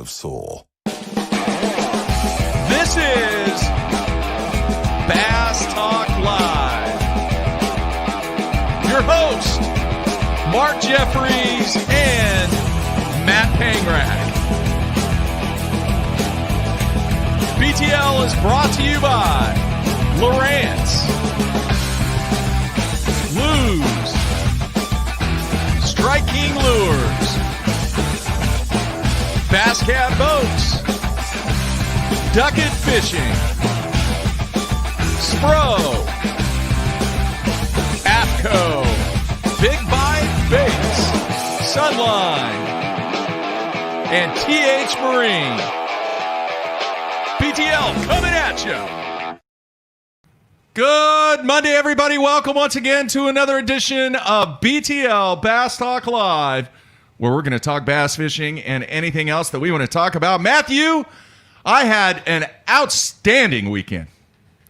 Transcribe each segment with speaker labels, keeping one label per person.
Speaker 1: of soul.
Speaker 2: This is Bass Talk Live. Your host, Mark Jeffries and Matt Pangrack. BTL is brought to you by Lowrance, Lose, Strike King Lures, Bass Cat Boats, Ducket Fishing, Spro, AFCO, Big Bite Baits, Sunline, and TH Marine. BTL coming at you. Good Monday, everybody. Welcome once again to another edition of BTL Bass Talk Live, where we're going to talk bass fishing and anything else that we want to talk about. Matthew, I had an outstanding weekend.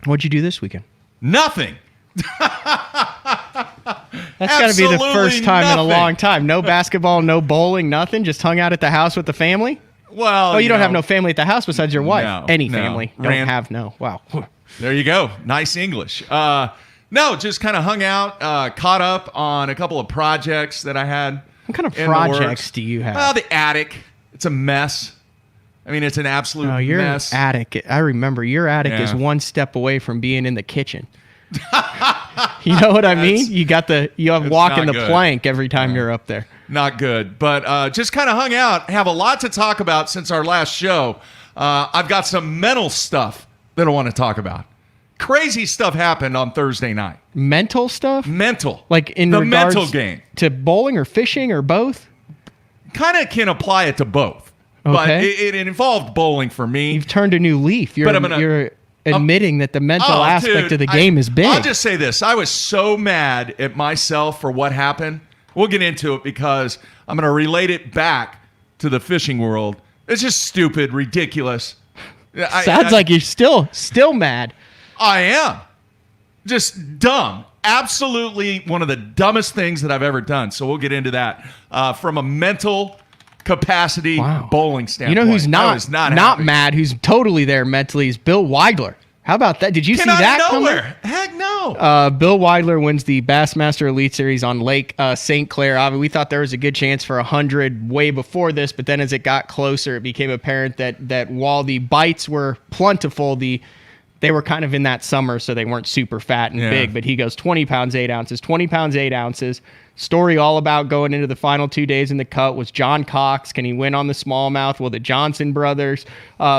Speaker 3: What'd you do this weekend?
Speaker 2: Nothing.
Speaker 3: That's got to be the first time in a long time. No basketball, no bowling, nothing. Just hung out at the house with the family?
Speaker 2: Well,
Speaker 3: you don't have no family at the house besides your wife.
Speaker 2: No,
Speaker 3: Any
Speaker 2: no.
Speaker 3: family. Don't have no. Wow.
Speaker 2: There you go. Nice English. No, just kind of hung out, caught up on a couple of projects that I had.
Speaker 3: What kind of projects do you have?
Speaker 2: Well, the attic. It's a mess. I mean, it's an absolute
Speaker 3: your
Speaker 2: mess.
Speaker 3: attic. I remember your attic is one step away from being in the kitchen. You know what I mean? You have walking the plank every time you're up there.
Speaker 2: Not good, but just kind of hung out. Have a lot to talk about since our last show. I've got some mental stuff that I want to talk about. Crazy stuff happened on Thursday night.
Speaker 3: Mental stuff?
Speaker 2: Mental.
Speaker 3: Like in
Speaker 2: the
Speaker 3: regards
Speaker 2: mental game.
Speaker 3: To bowling or fishing or both?
Speaker 2: Kind of can apply it to both.
Speaker 3: Okay.
Speaker 2: But it involved bowling for me.
Speaker 3: You've turned a new leaf. You're admitting that the mental aspect of the game is big.
Speaker 2: I'll just say this. I was so mad at myself for what happened. We'll get into it because I'm going to relate it back to the fishing world. It's just stupid, ridiculous.
Speaker 3: Sounds like you're still mad.
Speaker 2: I am. Just dumb. Absolutely one of the dumbest things that I've ever done. So we'll get into that from a mental capacity bowling standpoint.
Speaker 3: You know who's not mad, who's totally there mentally, is Bill Weidler. How about that? Did you see that
Speaker 2: nowhere?
Speaker 3: coming?
Speaker 2: Heck no.
Speaker 3: Bill Weidler wins the Bassmaster Elite Series on Lake St. Clair. We thought there was a good chance for 100 way before this, but then as it got closer, it became apparent that while the bites were plentiful, they were kind of in that summer, so they weren't super fat and big. But he goes 20 pounds, 8 ounces, 20 pounds, 8 ounces. Story all about going into the final 2 days in the cut was John Cox. Can he win on the smallmouth? Will the Johnson brothers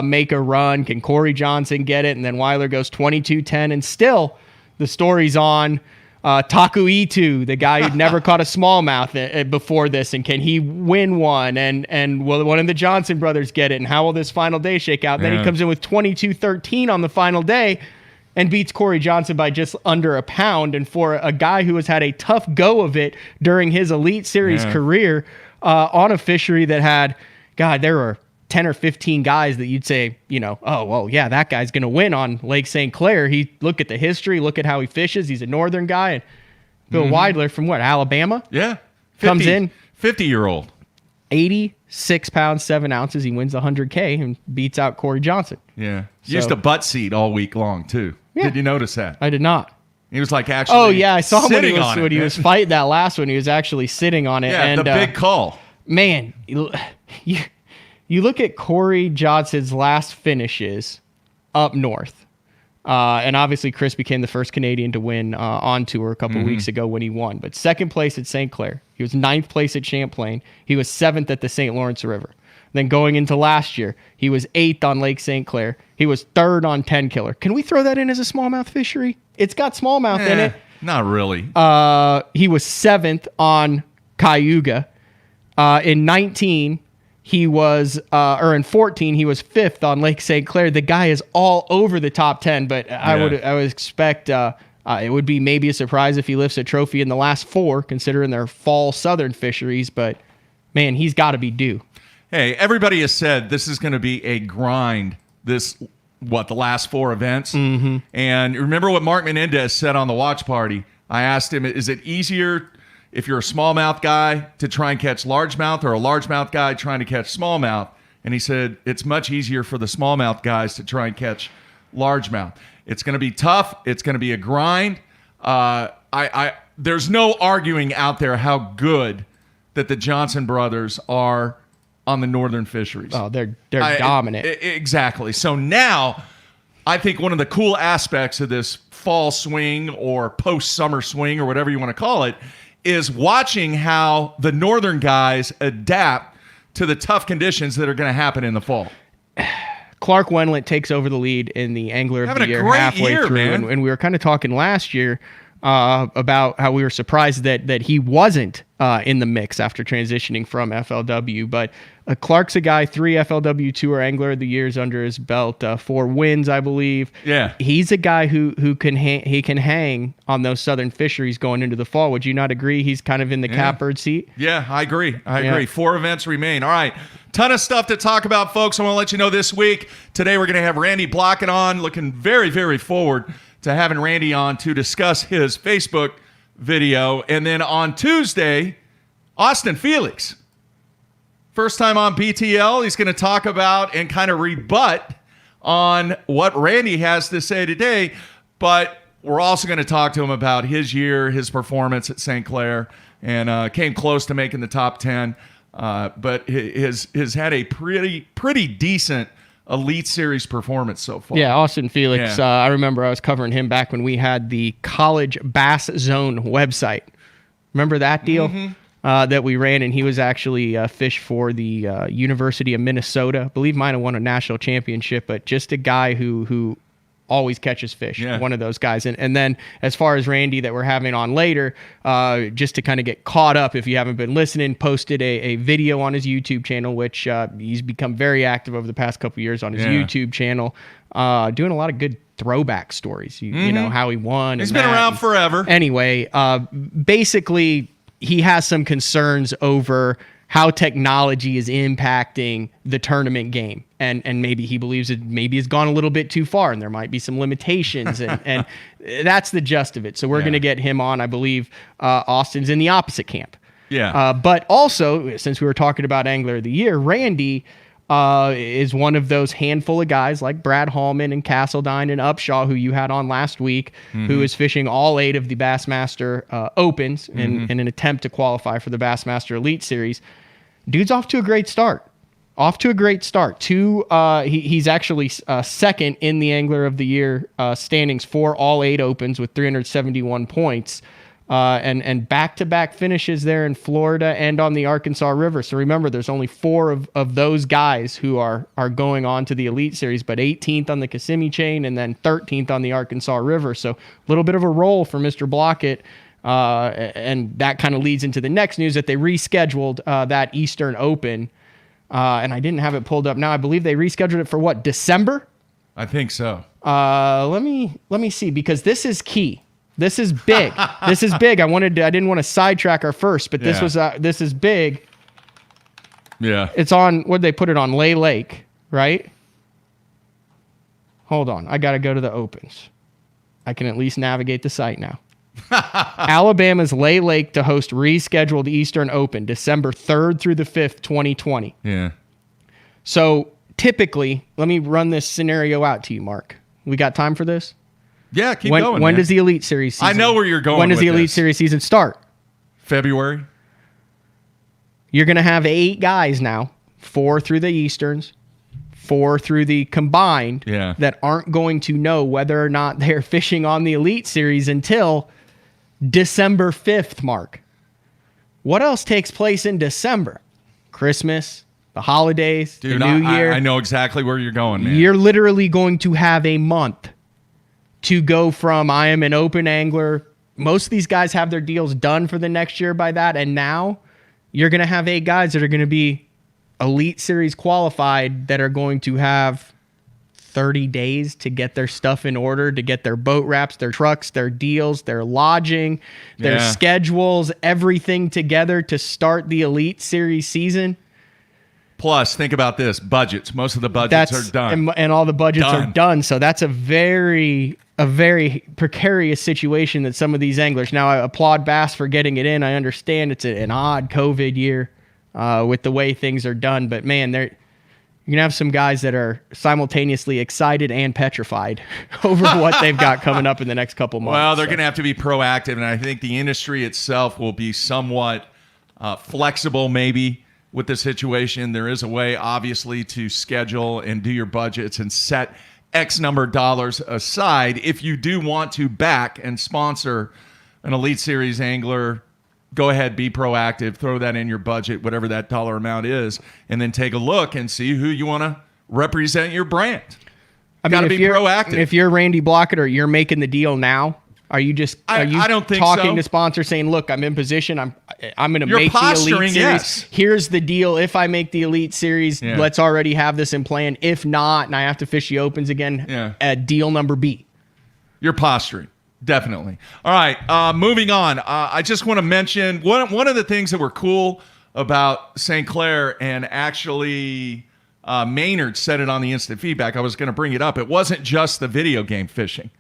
Speaker 3: make a run? Can Corey Johnson get it? And then Weiler goes 22-10. And still, the story's on Taku Itu, the guy who'd never caught a smallmouth before this. And can he win one? And will one of the Johnson brothers get it? And how will this final day shake out? Then he comes in with 22-13 on the final day and beats Corey Johnson by just under a pound. And for a guy who has had a tough go of it during his Elite Series career on a fishery that had, there were 10 or 15 guys that you'd say, that guy's going to win on Lake St. Clair. Look at the history, look at how he fishes. He's a northern guy. And Bill Weidler from Alabama?
Speaker 2: Yeah.
Speaker 3: Comes in.
Speaker 2: 50-year-old.
Speaker 3: 86 pounds, 7 ounces. He wins the 100K and beats out Corey Johnson.
Speaker 2: Yeah. Used a butt seat all week long, too. Yeah. Did you notice that?
Speaker 3: I did not.
Speaker 2: He was like actually
Speaker 3: I saw him when he
Speaker 2: was
Speaker 3: fighting that last one. He was actually sitting on it.
Speaker 2: Yeah,
Speaker 3: and
Speaker 2: the big call.
Speaker 3: Man, you look at Corey Johnson's last finishes up north. And obviously Chris became the first Canadian to win on tour a couple weeks ago when he won. But second place at St. Clair. He was 9th place at Champlain. He was 7th at the St. Lawrence River. Then going into last year, he was 8th on Lake St. Clair. He was 3rd on 10 Killer. Can we throw that in as a smallmouth fishery? It's got smallmouth in it.
Speaker 2: Not really.
Speaker 3: He was 7th on Cayuga. In 19, he was, in 14, he was 5th on Lake St. Clair. The guy is all over the top 10, but I would expect it would be maybe a surprise if he lifts a trophy in the last 4, considering they're fall southern fisheries. But man, he's got to be due.
Speaker 2: Hey, everybody has said this is going to be a grind. The last 4 events. Mm-hmm. And remember what Mark Menendez said on the watch party. I asked him, is it easier if you're a smallmouth guy to try and catch largemouth or a largemouth guy trying to catch smallmouth? and he said it's much easier for the smallmouth guys to try and catch largemouth. It's going to be tough. It's going to be a grind. There's no arguing out there how good that the Johnson brothers are on the northern fisheries.
Speaker 3: Oh, they're dominant.
Speaker 2: Exactly. So now, I think one of the cool aspects of this fall swing or post-summer swing or whatever you want to call it is watching how the northern guys adapt to the tough conditions that are going to happen in the fall.
Speaker 3: Clark Wendlandt takes over the lead in the Angler of the Year halfway through. And we were kind of talking last year about how we were surprised that he wasn't in the mix after transitioning from FLW. But Clark's a guy, 3 FLW Tour Angler of the Years under his belt, 4 wins, I believe.
Speaker 2: Yeah,
Speaker 3: he's a guy who can hang on those southern fisheries going into the fall. Would you not agree? He's kind of in the catbird seat.
Speaker 2: Yeah, I agree. I agree. 4 events remain. All right. Ton of stuff to talk about, folks. I want to let you know this week, today we're going to have Randy Blockett on. Looking very, very forward to having Randy on to discuss his Facebook video. And then on Tuesday, Austin Felix. First time on BTL. He's going to talk about and kind of rebut on what Randy has to say today. But we're also going to talk to him about his year, his performance at St. Clair, and came close to making the top 10. But has had a pretty decent Elite Series performance so far.
Speaker 3: Yeah, Austin Felix. Yeah. I remember I was covering him back when we had the College Bass Zone website. Remember that deal that we ran? And he was actually fished for the University of Minnesota. I believe might have won a national championship, but just a guy who always catches fish. Yeah. One of those guys. And then as far as Randy that we're having on later, just to kind of get caught up, if you haven't been listening, posted a video on his YouTube channel, which he's become very active over the past couple of years on his YouTube channel, doing a lot of good throwback stories. You know, how he won.
Speaker 2: He's been around forever.
Speaker 3: Anyway, basically, he has some concerns over how technology is impacting the tournament game. And maybe he believes it maybe has gone a little bit too far and there might be some limitations. And that's the gist of it. So we're going to get him on. I believe Austin's in the opposite camp.
Speaker 2: Yeah.
Speaker 3: But also, since we were talking about Angler of the Year, Randy is one of those handful of guys like Brad Hallman and Castledine and Upshaw, who you had on last week, who is fishing all 8 of the Bassmaster Opens in an attempt to qualify for the Bassmaster Elite Series. Dude's off to a great start. He's actually second in the Angler of the Year standings for all 8 Opens with 371 points. And back-to-back finishes there in Florida and on the Arkansas River. So remember, there's only 4 of those guys who are going on to the Elite Series, but 18th on the Kissimmee chain and then 13th on the Arkansas River. So a little bit of a roll for Mr. Blockett. And that kind of leads into the next news that they rescheduled that Eastern Open. And I didn't have it pulled up now. I believe they rescheduled it for what, December?
Speaker 2: I think so.
Speaker 3: Let me see, because this is key. This is big. This is big. I didn't want to sidetrack our first, but this is big.
Speaker 2: Yeah.
Speaker 3: It's on, what did they put it on? Lay Lake, right? Hold on. I got to go to the Opens. I can at least navigate the site now. Alabama's Lay Lake to host rescheduled Eastern Open, December 3rd through the 5th, 2020.
Speaker 2: Yeah.
Speaker 3: So typically, let me run this scenario out to you, Mark. We got time for this?
Speaker 2: Yeah, keep going.
Speaker 3: When does the Elite Series season?
Speaker 2: I know where you're going.
Speaker 3: When does the Elite Series season start?
Speaker 2: February.
Speaker 3: You're going to have 8 guys now, 4 through the Easterns, 4 through the combined, that aren't going to know whether or not they're fishing on the Elite Series until December 5th, Mark. What else takes place in December? Christmas, the holidays, the New Year.
Speaker 2: I know exactly where you're going, man.
Speaker 3: You're literally going to have a month to go from I am an open angler. Most of these guys have their deals done for the next year by that. And now you're going to have 8 guys that are going to be Elite Series qualified that are going to have 30 days to get their stuff in order, to get their boat wraps, their trucks, their deals, their lodging, their schedules, everything together to start the Elite Series season.
Speaker 2: Plus, think about this, budgets. Most of the budgets are done.
Speaker 3: And all the budgets are done. So that's a very precarious situation that some of these anglers. Now, I applaud Bass for getting it in. I understand it's an odd COVID year with the way things are done. But, man, You're going to have some guys that are simultaneously excited and petrified over what they've got coming up in the next couple months.
Speaker 2: Well, they're going to have to be proactive, and I think the industry itself will be somewhat flexible maybe with the situation. There is a way, obviously, to schedule and do your budgets and set X number of dollars aside if you do want to back and sponsor an Elite Series angler. Go ahead, be proactive, throw that in your budget, whatever that dollar amount is, and then take a look and see who you want to represent your brand.
Speaker 3: I
Speaker 2: Got to
Speaker 3: mean,
Speaker 2: be proactive.
Speaker 3: If you're Randy Blockett or you're making the deal now, are you
Speaker 2: I don't think
Speaker 3: talking
Speaker 2: so.
Speaker 3: to sponsors saying, look, I'm in position, I'm going to
Speaker 2: You're
Speaker 3: make the
Speaker 2: posturing,
Speaker 3: Elite Series.
Speaker 2: yes.
Speaker 3: Here's the deal. If I make the Elite Series, let's already have this in plan. If not, and I have to fish the Opens again, at deal number B.
Speaker 2: You're posturing. Definitely. All right, moving on. I just want to mention one of the things that were cool about St. Clair, and actually Maynard said it on the instant feedback. I was going to bring it up. It wasn't just the video game fishing.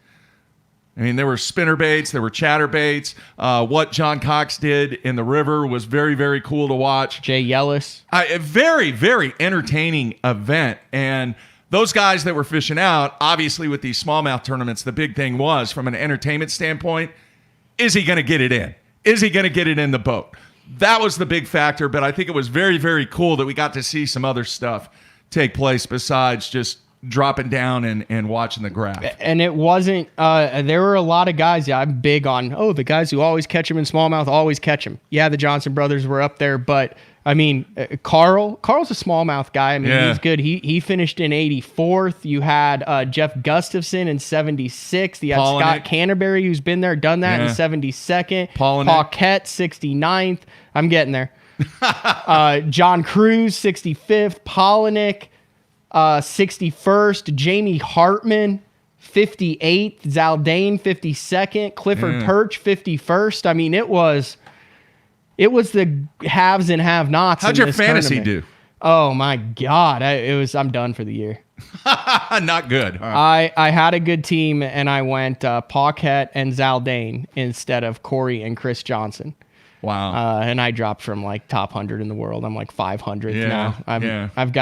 Speaker 2: I mean, there were spinner baits, there were chatter baits. What John Cox did in the river was very, very cool to watch.
Speaker 3: Jay Yellis.
Speaker 2: A very, very entertaining event. And those guys that were fishing out, obviously with these smallmouth tournaments, the big thing was, from an entertainment standpoint, is he going to get it in? Is he going to get it in the boat? That was the big factor, but I think it was very, very cool that we got to see some other stuff take place besides just dropping down and watching the graph.
Speaker 3: And it wasn't, there were a lot of guys, I'm big on, the guys who always catch them in smallmouth, always catch them. Yeah, the Johnson brothers were up there, but I mean, Carl's a smallmouth guy. I mean, he's good. He finished in 84th. You had Jeff Gustafson in 76th. You had Scott Canterbury, who's been there, done that in 72nd. Blaukat, 69th. I'm getting there. John Cruz, 65th. Polinick, 61st. Jamie Hartman, 58th. Zaldane, 52nd. Clifford Perch, 51st. I mean, it was the haves and have-nots.
Speaker 2: How'd your fantasy do?
Speaker 3: Oh my God. I'm done for the year.
Speaker 2: Not good. Right.
Speaker 3: I had a good team, and I went Paquette and Zaldane instead of Corey and Chris Johnson.
Speaker 2: Wow.
Speaker 3: And I dropped from like top 100 in the world. I'm like 500th now. I've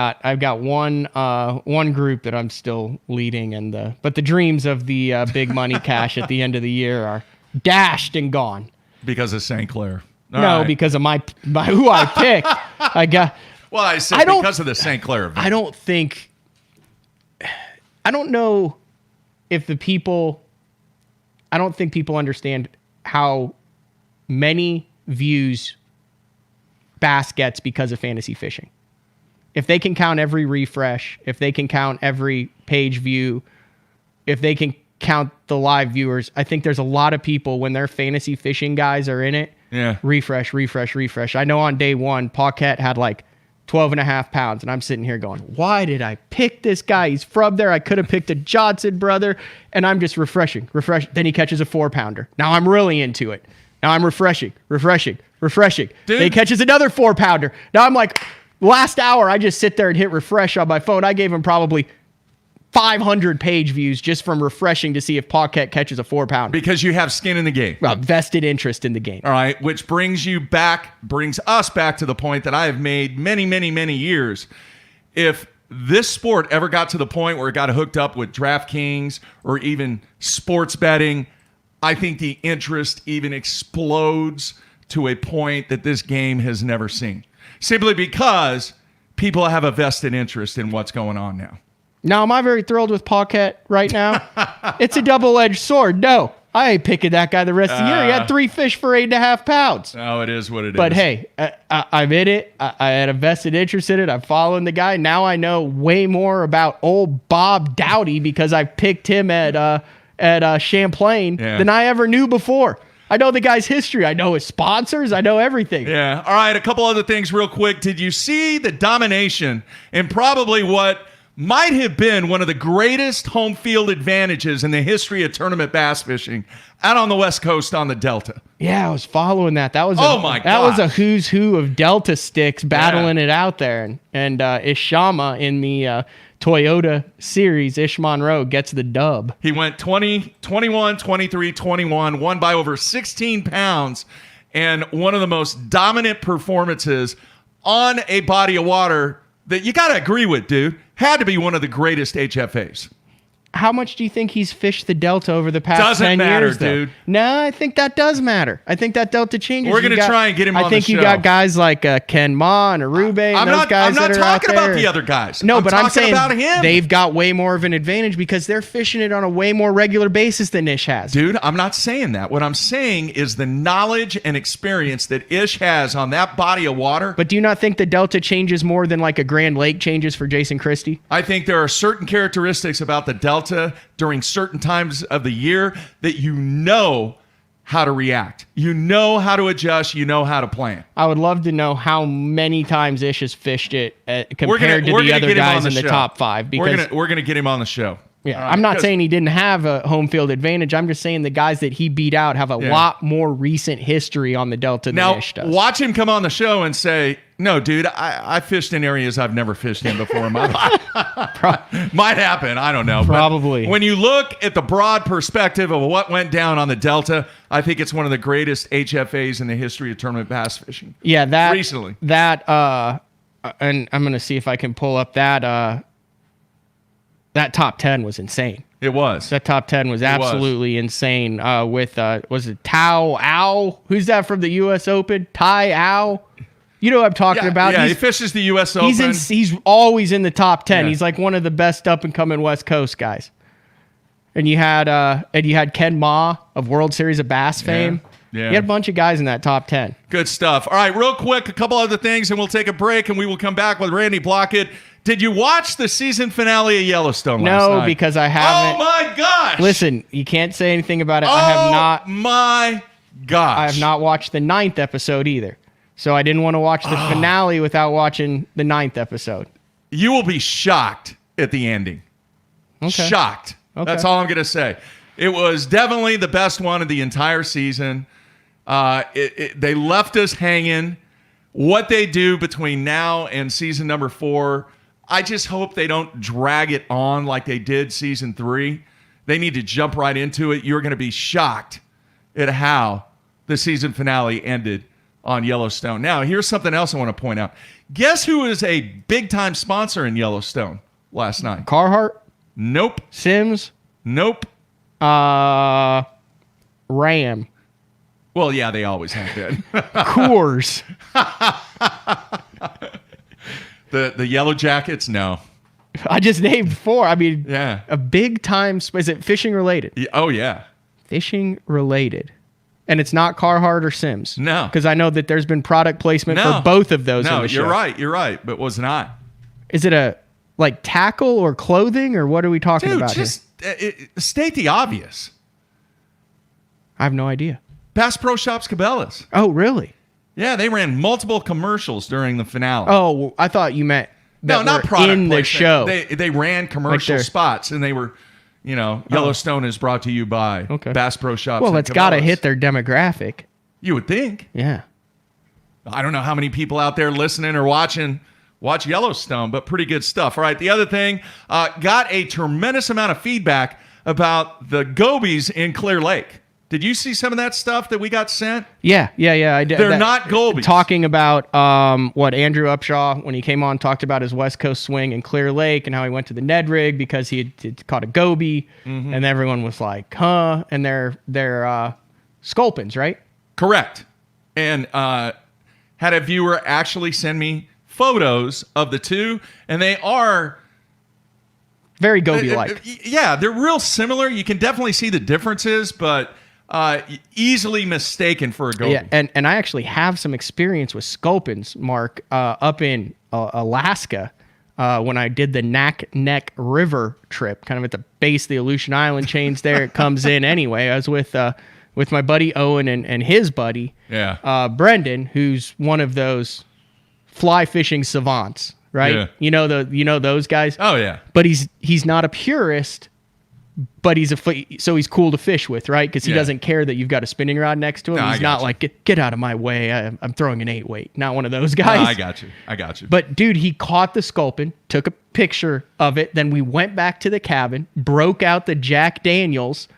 Speaker 3: got one group that I'm still leading, but the dreams of the big money cash at the end of the year are dashed and gone.
Speaker 2: Because of St. Clair.
Speaker 3: Because of my who I picked.
Speaker 2: I said because of the St. Clair event.
Speaker 3: I don't know if I don't think people understand how many views bass gets because of fantasy fishing. If they can count every refresh, if they can count every page view, if they can count the live viewers, I think there's a lot of people, when their fantasy fishing guys are in it, refresh. I know on day one, Paquette had like 12.5 pounds, and I'm sitting here going, why did I pick this guy? He's from there. I could have picked a Johnson brother, and I'm just refreshing. Then he catches a 4-pounder. Now I'm really into it. Now I'm refreshing. Dude. Then he catches another 4-pounder. Now I'm like, last hour, I just sit there and hit refresh on my phone. I gave him probably 500 page views just from refreshing to see if Paquette catches a 4-pounder.
Speaker 2: Because you have skin in the game.
Speaker 3: Vested interest in the game.
Speaker 2: All right, which brings us back to the point that I have made many, many, many years. If this sport ever got to the point where it got hooked up with DraftKings or even sports betting, I think the interest even explodes to a point that this game has never seen. Simply because people have a vested interest in what's going on now.
Speaker 3: Now, am I very thrilled with Paquette right now? It's a double-edged sword. No, I ain't picking that guy the rest of the year. He had 3 fish for 8.5 pounds.
Speaker 2: Oh, it is what it is.
Speaker 3: But hey, I'm in it. I had a vested interest in it. I'm following the guy. Now I know way more about old Bob Dowdy because I picked him at Champlain than I ever knew before. I know the guy's history. I know his sponsors. I know everything.
Speaker 2: Yeah. All right. A couple other things real quick. Did you see the domination and probably what might have been one of the greatest home field advantages in the history of tournament bass fishing out on the West Coast on the Delta?
Speaker 3: Yeah, I was following that. That was a who's who of Delta sticks battling it out there. And Ishama in the Toyota Series, Ish Monroe gets the dub.
Speaker 2: He went 20, 21, 23, 21, won by over 16 pounds, and one of the most dominant performances on a body of water that you got to agree with, dude, had to be one of the greatest HFAs.
Speaker 3: How much do you think he's fished the Delta over the past
Speaker 2: Doesn't
Speaker 3: 10
Speaker 2: matter,
Speaker 3: years?
Speaker 2: dude.
Speaker 3: No, I think that does matter. I think that Delta changes.
Speaker 2: We're going to try and get him on the show.
Speaker 3: I think you got guys like Ken Ma and Arube and those guys
Speaker 2: I'm not
Speaker 3: that are out
Speaker 2: talking
Speaker 3: there.
Speaker 2: about the other guys.
Speaker 3: No, but I'm saying
Speaker 2: about him.
Speaker 3: They've got way more of an advantage because they're fishing it on a way more regular basis than Ish has.
Speaker 2: Dude, I'm not saying that. What I'm saying is the knowledge and experience that Ish has on that body of water.
Speaker 3: But do you not think the Delta changes more than like a Grand Lake changes for Jason Christie?
Speaker 2: I think there are certain characteristics about the Delta during certain times of the year that you know how to react. You know how to adjust. You know how to plan.
Speaker 3: I would love to know how many times Ish has fished it compared to the other guys in the top 5. Because
Speaker 2: we're gonna get him on the show.
Speaker 3: Yeah, I'm not saying he didn't have a home field advantage. I'm just saying the guys that he beat out have a lot more recent history on the Delta than Ish does.
Speaker 2: Watch him come on the show and say, no, dude, I fished in areas I've never fished in before in my life. Might happen. I don't know.
Speaker 3: Probably.
Speaker 2: But when you look at the broad perspective of what went down on the Delta, I think it's one of the greatest HFAs in the history of tournament bass fishing.
Speaker 3: Yeah, that
Speaker 2: recently.
Speaker 3: And I'm going to see if I can pull up that top 10 was insane.
Speaker 2: It was.
Speaker 3: That top 10 was absolutely insane. With was it Tao Ao? Who's that from the U.S. Open? Tai Ao. You know what I'm talking about?
Speaker 2: Yeah, he fishes the U.S. Open.
Speaker 3: He's always in the top 10.
Speaker 2: Yeah.
Speaker 3: He's like one of the best up and coming West Coast guys. And you had Ken Ma of World Series of Bass fame.
Speaker 2: Yeah.
Speaker 3: You had a bunch of guys in that top 10.
Speaker 2: Good stuff. All right, real quick, a couple other things, and we'll take a break, and we will come back with Randy Blockett. Did you watch the season finale of Yellowstone last night?
Speaker 3: No, because I haven't.
Speaker 2: Oh, my gosh.
Speaker 3: Listen, you can't say anything about it.
Speaker 2: Oh,
Speaker 3: I have not.
Speaker 2: My gosh.
Speaker 3: I have not watched the 9th episode either. So I didn't want to watch the finale without watching the 9th episode.
Speaker 2: You will be shocked at the ending.
Speaker 3: Okay.
Speaker 2: Shocked.
Speaker 3: Okay.
Speaker 2: That's all I'm going to say. It was definitely the best one of the entire season. They left us hanging. What they do between now and season number 4, I just hope they don't drag it on like they did season 3. They need to jump right into it. You're going to be shocked at how the season finale ended on Yellowstone. Now, here's something else I want to point out. Guess who is a big-time sponsor in Yellowstone last night?
Speaker 3: Carhartt?
Speaker 2: Nope.
Speaker 3: Sims?
Speaker 2: Nope.
Speaker 3: Ram.
Speaker 2: Well, yeah, they always have been.
Speaker 3: Coors.
Speaker 2: The Yellow Jackets? No.
Speaker 3: I just named 4. I mean,
Speaker 2: Yeah.
Speaker 3: a big time. Is it fishing related?
Speaker 2: Oh, yeah.
Speaker 3: Fishing related. And it's not Carhartt or Sims.
Speaker 2: No.
Speaker 3: Because I know that there's been product placement
Speaker 2: No.
Speaker 3: for both of those in
Speaker 2: No,
Speaker 3: the show.
Speaker 2: you're right, but was not.
Speaker 3: Is it a like tackle or clothing or what are we talking
Speaker 2: Dude,
Speaker 3: about
Speaker 2: just state the obvious.
Speaker 3: I have no idea.
Speaker 2: Bass Pro Shops Cabela's.
Speaker 3: Oh, really?
Speaker 2: Yeah, they ran multiple commercials during the finale.
Speaker 3: Oh, I thought you meant that
Speaker 2: no, not
Speaker 3: were
Speaker 2: product
Speaker 3: in the
Speaker 2: placement.
Speaker 3: show.
Speaker 2: They ran commercial
Speaker 3: they're-
Speaker 2: spots, and they were, Yellowstone is brought to you by Bass Pro Shops.
Speaker 3: Well,
Speaker 2: and
Speaker 3: it's got to
Speaker 2: Cabela's.
Speaker 3: hit their demographic.
Speaker 2: You would think.
Speaker 3: Yeah.
Speaker 2: I don't know how many people out there listening or watch Yellowstone, but pretty good stuff. All right, the other thing, got a tremendous amount of feedback about the gobies in Clear Lake. Did you see some of that stuff that we got sent?
Speaker 3: Yeah. I did.
Speaker 2: They're not gobies.
Speaker 3: Talking about what Andrew Upshaw, when he came on, talked about his West Coast swing in Clear Lake and how he went to the Ned rig because he had caught a goby, and everyone was like, huh? And they're Sculpins, right?
Speaker 2: Correct. And had a viewer actually send me photos of the two, and they are
Speaker 3: very goby-like.
Speaker 2: Yeah, they're real similar. You can definitely see the differences, but easily mistaken for a goby.
Speaker 3: Yeah, and I actually have some experience with Sculpins, Mark, up in Alaska when I did the Neck River trip, kind of at the base of the Aleutian Island chains there. It comes in anyway. I was with my buddy Owen and his buddy Brendan, who's one of those fly fishing savants, right?
Speaker 2: Yeah.
Speaker 3: You know those guys.
Speaker 2: Oh yeah.
Speaker 3: But he's not a purist, but so he's cool to fish with, right? Because he doesn't care that you've got a spinning rod next to him.
Speaker 2: No,
Speaker 3: He's not like get out of my way. I'm throwing an 8-weight. Not one of those guys.
Speaker 2: No, I got you.
Speaker 3: But dude, he caught the Sculpin, took a picture of it. Then we went back to the cabin, broke out the Jack Daniels,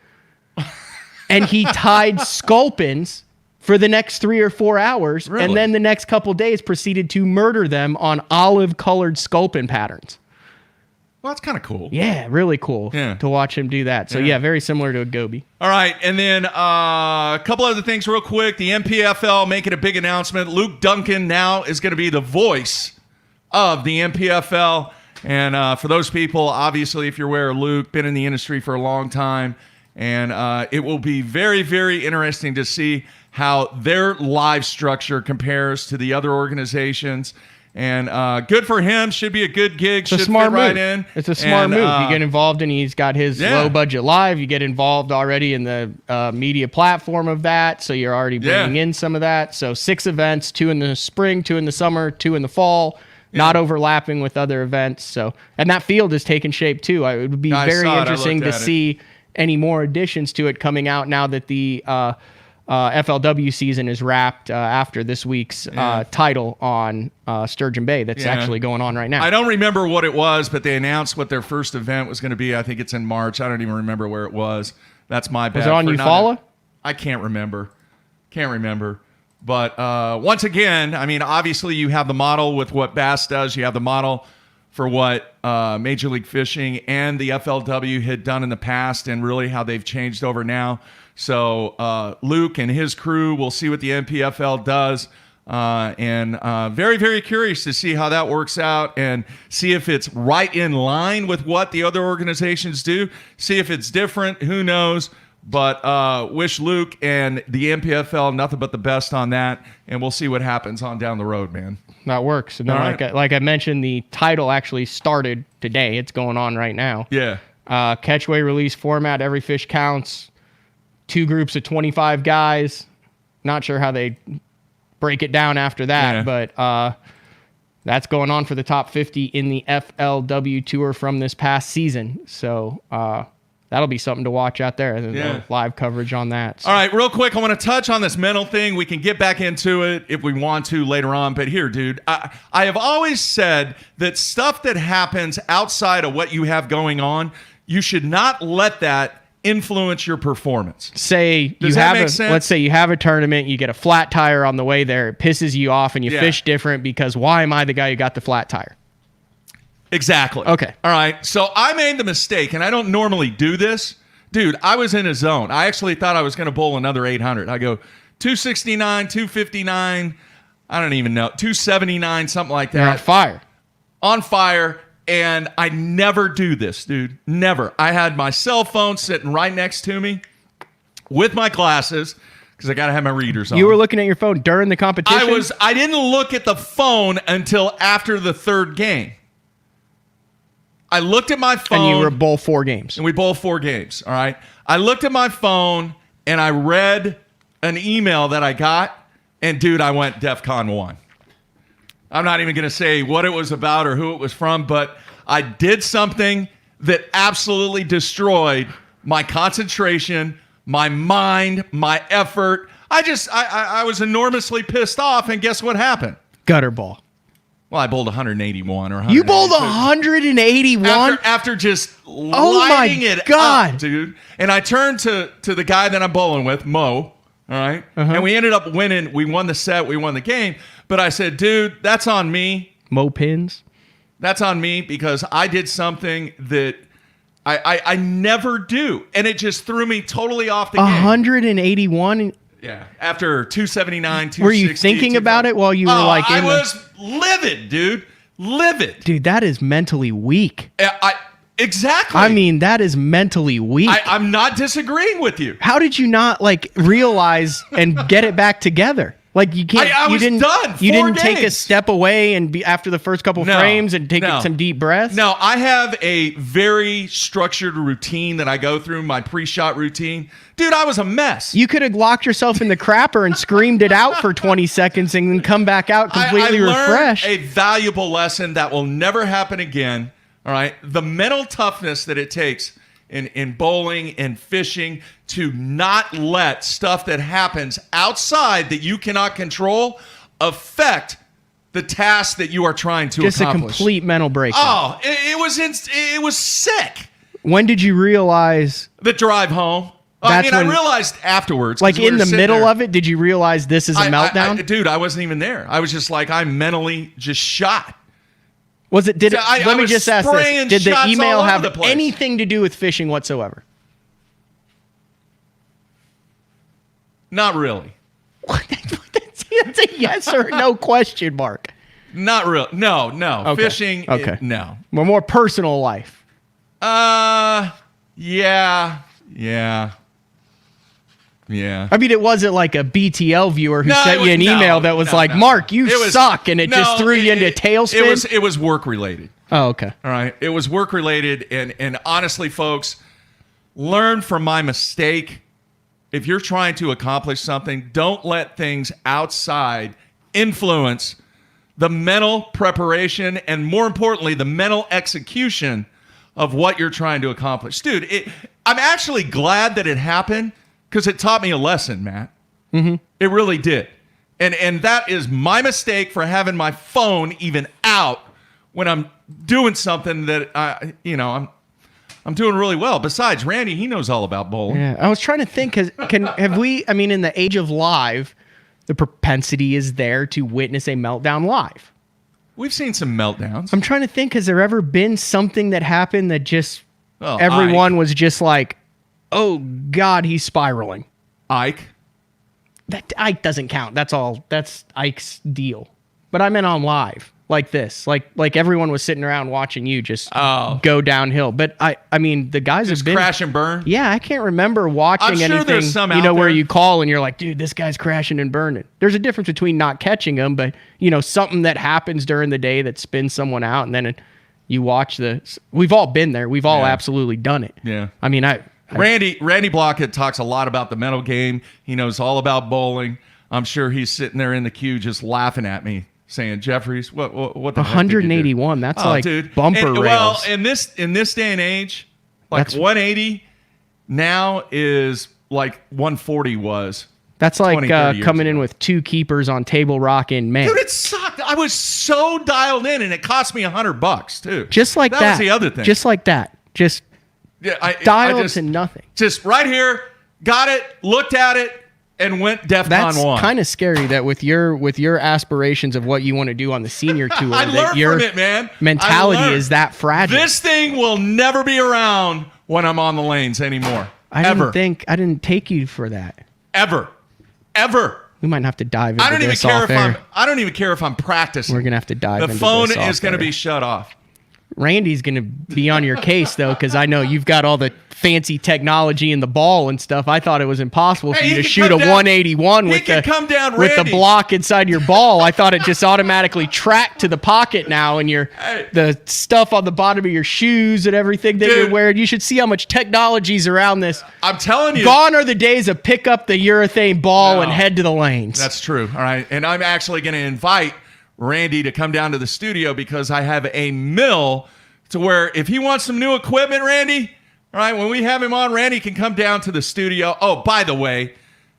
Speaker 3: and he tied Sculpins for the next 3 or 4 hours,
Speaker 2: Really?
Speaker 3: and then the next couple days proceeded to murder them on olive-colored sculpin patterns.
Speaker 2: Well, that's kind of cool.
Speaker 3: Yeah, really cool to watch him do that. So, yeah, very similar to a goby.
Speaker 2: All right, and then a couple other things real quick. The MPFL making a big announcement. Luke Duncan now is going to be the voice of the MPFL. And for those people, obviously, if you're aware of Luke, been in the industry for a long time. And it will be very, very interesting to see how their live structure compares to the other organizations. And good for him. Should be a good gig.
Speaker 3: It's a
Speaker 2: Should
Speaker 3: smart
Speaker 2: fit right
Speaker 3: move.
Speaker 2: in.
Speaker 3: It's a smart move. You get involved, and he's got his low-budget live. You get involved already in the media platform of that, so you're already bringing in some of that. So 6 events, 2 in the spring, 2 in the summer, 2 in the fall, not overlapping with other events. So, and that field is taking shape, too. It would be very interesting to see any more additions to it coming out now that the FLW season is wrapped after this week's title on Sturgeon Bay that's actually going on right now.
Speaker 2: I don't remember what it was, but they announced what their first event was going to be. I think it's in March. I don't even remember where it was. That's my bad.
Speaker 3: Was it on Eufaula?
Speaker 2: I can't remember. But once again, I mean, obviously you have the model with what Bass does. You have the model for what Major League Fishing and the FLW had done in the past, and really how they've changed over now. So Luke and his crew, we'll see what the MPFL does. And very, very curious to see how that works out and see if it's right in line with what the other organizations do. See if it's different. Who knows? But wish Luke and the MPFL nothing but the best on that. And we'll see what happens on down the road, man.
Speaker 3: That works. And then, like I mentioned, the title actually started today. It's going on right now.
Speaker 2: Yeah.
Speaker 3: Catch, weigh, release format. Every fish counts. 2 groups of 25 guys. Not sure how they break it down after that, but that's going on for the top 50 in the FLW tour from this past season. So that'll be something to watch out there. And live coverage on that. So.
Speaker 2: All right, real quick, I want to touch on this mental thing. We can get back into it if we want to later on. But here, dude, I have always said that stuff that happens outside of what you have going on, you should not let that influence your performance.
Speaker 3: Let's say you have a tournament, you get a flat tire on the way there, it pisses you off, and you fish different because why am I the guy who got the flat tire?
Speaker 2: Exactly.
Speaker 3: Okay.
Speaker 2: All right. So I made the mistake, and I don't normally do this. Dude, I was in a zone. I actually thought I was going to bowl another 800. I go 269, 259, I don't even know, 279, something like that.
Speaker 3: You're on fire.
Speaker 2: On fire. And I never do this, dude. Never. I had my cell phone sitting right next to me with my glasses because I got to have my readers on.
Speaker 3: You were looking at your phone during the competition?
Speaker 2: I didn't look at the phone until after the 3rd game. I looked at my phone.
Speaker 3: And you were bowl 4 games.
Speaker 2: And we bowl 4 games, all right? I looked at my phone, and I read an email that I got, and, dude, I went DEFCON 1. I'm not even going to say what it was about or who it was from, but I did something that absolutely destroyed my concentration, my mind, my effort. I was enormously pissed off, and guess what happened?
Speaker 3: Gutter ball.
Speaker 2: Well, I bowled 181 or 182.
Speaker 3: You bowled 181?
Speaker 2: After just lighting it up, dude. And I turned to the guy that I'm bowling with, Mo, all right? And we ended up winning. We won the set. We won the game. But I said, dude, that's on me.
Speaker 3: Mo pins?
Speaker 2: That's on me because I did something that I never do. And it just threw me totally off the game.
Speaker 3: 181?
Speaker 2: Yeah. After 279, 260.
Speaker 3: Were you thinking about it while you were
Speaker 2: I was livid, dude. Livid.
Speaker 3: Dude, that is mentally weak.
Speaker 2: Exactly.
Speaker 3: I mean, that is mentally weak.
Speaker 2: I'm not disagreeing with you.
Speaker 3: How did you not realize and get it back together? You can't.
Speaker 2: I was done.
Speaker 3: You didn't take a step away and be after the first couple frames and take some deep breaths.
Speaker 2: No, I have a very structured routine that I go through. My pre-shot routine, dude. I was a mess.
Speaker 3: You could have locked yourself in the crapper and screamed it out for 20 seconds and then come back out completely refreshed.
Speaker 2: I learned a valuable lesson that will never happen again. All right, the mental toughness that it takes in bowling and fishing to not let stuff that happens outside that you cannot control affect the task that you are trying to accomplish.
Speaker 3: Just a complete mental breakdown.
Speaker 2: Oh, it was sick.
Speaker 3: When did you realize?
Speaker 2: The drive home.
Speaker 3: That's
Speaker 2: I
Speaker 3: when,
Speaker 2: realized afterwards.
Speaker 3: like in the middle of it, did you realize this is a meltdown?
Speaker 2: Dude, I wasn't even there. I was just like, I'm mentally just shot.
Speaker 3: Was it? Did
Speaker 2: So
Speaker 3: it? Let me just ask this: did the
Speaker 2: shots
Speaker 3: email
Speaker 2: all over
Speaker 3: have
Speaker 2: the place.
Speaker 3: anything to do with fishing whatsoever?
Speaker 2: Not really.
Speaker 3: That's a yes or no question mark.
Speaker 2: Not real. No.
Speaker 3: Okay.
Speaker 2: Fishing.
Speaker 3: Okay.
Speaker 2: No.
Speaker 3: More personal life.
Speaker 2: Yeah.
Speaker 3: I mean, it wasn't like a BTL viewer who sent you an
Speaker 2: no,
Speaker 3: email that was like, Mark, you suck, and it just threw you into tailspin?
Speaker 2: It was work related.
Speaker 3: Oh, okay.
Speaker 2: All right. It was work related. And honestly, folks, learn from my mistake. If you're trying to accomplish something, don't let things outside influence the mental preparation and, more importantly, the mental execution of what you're trying to accomplish. Dude, I'm actually glad that it happened because it taught me a lesson, Matt. Mm-hmm. It really did. And that is my mistake for having my phone even out when I'm doing something that I'm doing really well. Besides, Randy, he knows all about bowling.
Speaker 3: Yeah, I was trying to think, have we, I mean, in the age of live, the propensity is there to witness a meltdown live.
Speaker 2: We've seen some meltdowns.
Speaker 3: I'm trying to think, has there ever been something that happened that just
Speaker 2: Well,
Speaker 3: everyone was just like, oh, God, he's spiraling?
Speaker 2: Ike.
Speaker 3: That Ike doesn't count. That's all. That's Ike's deal. But I meant on live. Like this, like everyone was sitting around watching you just go downhill. But I mean, the guys
Speaker 2: Just
Speaker 3: have been
Speaker 2: crash and burn.
Speaker 3: Yeah, I can't remember watching
Speaker 2: I'm sure
Speaker 3: anything.
Speaker 2: there's some out
Speaker 3: where
Speaker 2: there.
Speaker 3: you call and you're like, dude, this guy's crashing and burning. There's a difference between not catching them, but something that happens during the day that spins someone out, and then you watch We've all been there. We've all absolutely done it.
Speaker 2: Yeah.
Speaker 3: I mean,
Speaker 2: Randy Blockett talks a lot about the mental game. He knows all about bowling. I'm sure he's sitting there in the queue just laughing at me, saying, Jeffries, what the heck did you do?
Speaker 3: 181. That's like bumper rails.
Speaker 2: Well, in this day and age, like
Speaker 3: That's
Speaker 2: 180 now is like 140 was.
Speaker 3: That's like
Speaker 2: 20, 30 years
Speaker 3: coming in
Speaker 2: ago.
Speaker 3: with 2 keepers on Table Rock in May.
Speaker 2: Dude, it sucked. I was so dialed in, and it cost me $100 too.
Speaker 3: Just like that.
Speaker 2: That was the other thing.
Speaker 3: Just like that. Just
Speaker 2: I
Speaker 3: dialed
Speaker 2: just,
Speaker 3: to nothing.
Speaker 2: Just right here, got it, looked at it, and went DEFCON
Speaker 3: That's
Speaker 2: 1.
Speaker 3: kind of scary that with your aspirations of what you want to do on the senior tour,
Speaker 2: I
Speaker 3: that
Speaker 2: learned
Speaker 3: your
Speaker 2: from it, man.
Speaker 3: mentality
Speaker 2: I learned.
Speaker 3: is that fragile.
Speaker 2: This thing will never be around when I'm on the lanes anymore.
Speaker 3: I didn't take you for that.
Speaker 2: Ever.
Speaker 3: We might have to dive into
Speaker 2: I don't even
Speaker 3: this
Speaker 2: care
Speaker 3: off
Speaker 2: if
Speaker 3: air.
Speaker 2: I don't even care if I'm practicing.
Speaker 3: We're gonna have to dive
Speaker 2: The
Speaker 3: into
Speaker 2: phone
Speaker 3: this off
Speaker 2: is going to
Speaker 3: air.
Speaker 2: be shut off.
Speaker 3: Randy's going to be on your case, though, because I know you've got all the fancy technology in the ball and stuff. I thought it was impossible for
Speaker 2: Hey,
Speaker 3: you
Speaker 2: he
Speaker 3: to
Speaker 2: can
Speaker 3: shoot a
Speaker 2: come down-
Speaker 3: 181
Speaker 2: he
Speaker 3: with
Speaker 2: can come down
Speaker 3: with the
Speaker 2: Randy.
Speaker 3: block inside your ball. I thought it just automatically tracked to the pocket now, and
Speaker 2: Hey.
Speaker 3: the stuff on the bottom of your shoes and everything that
Speaker 2: Dude.
Speaker 3: you're wearing. You should see how much technology's around this.
Speaker 2: I'm telling you.
Speaker 3: Gone are the days of pick up the urethane ball
Speaker 2: No.
Speaker 3: and head to the lanes.
Speaker 2: That's true. All right. And I'm actually going to invite Randy to come down to the studio because I have a mill to where if he wants some new equipment, Randy, all right, when we have him on, Randy can come down to the studio. Oh, by the way,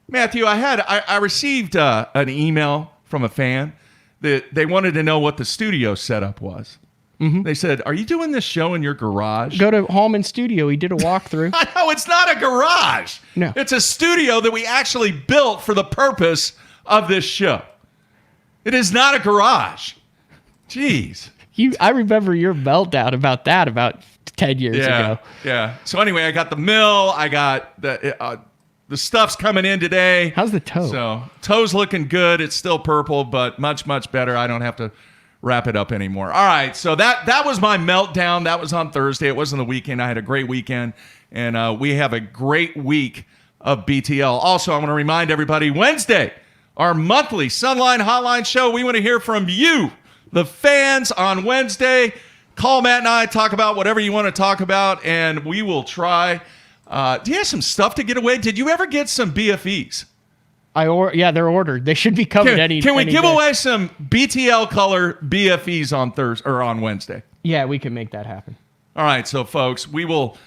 Speaker 2: Matthew, I received an email from a fan that they wanted to know what the studio setup was. Mm-hmm. They said, "Are you doing this show in your garage?"
Speaker 3: Go to Hallman Studio. He did a walkthrough.
Speaker 2: No, it's not a garage.
Speaker 3: No.
Speaker 2: It's a studio that we actually built for the purpose of this show. It is not a garage. Jeez.
Speaker 3: I remember your meltdown about that about 10 years ago.
Speaker 2: Yeah. So anyway, I got the mill. I got the stuff's coming in today.
Speaker 3: How's the toe?
Speaker 2: So toe's looking good. It's still purple, but much, much better. I don't have to wrap it up anymore. All right. So that was my meltdown. That was on Thursday. It wasn't the weekend. I had a great weekend, and we have a great week of BTL. Also, I want to remind everybody, Wednesday, our monthly Sunline Hotline show. We want to hear from you, the fans, on Wednesday. Call Matt and I, talk about whatever you want to talk about, and we will try. Do you have some stuff to get away? Did you ever get some BFEs?
Speaker 3: Yeah, they're ordered. They should be coming
Speaker 2: Can we
Speaker 3: any
Speaker 2: give
Speaker 3: day.
Speaker 2: away some BTL color BFEs on Thursday or on Wednesday?
Speaker 3: Yeah, we can make that happen.
Speaker 2: All right, so folks, we will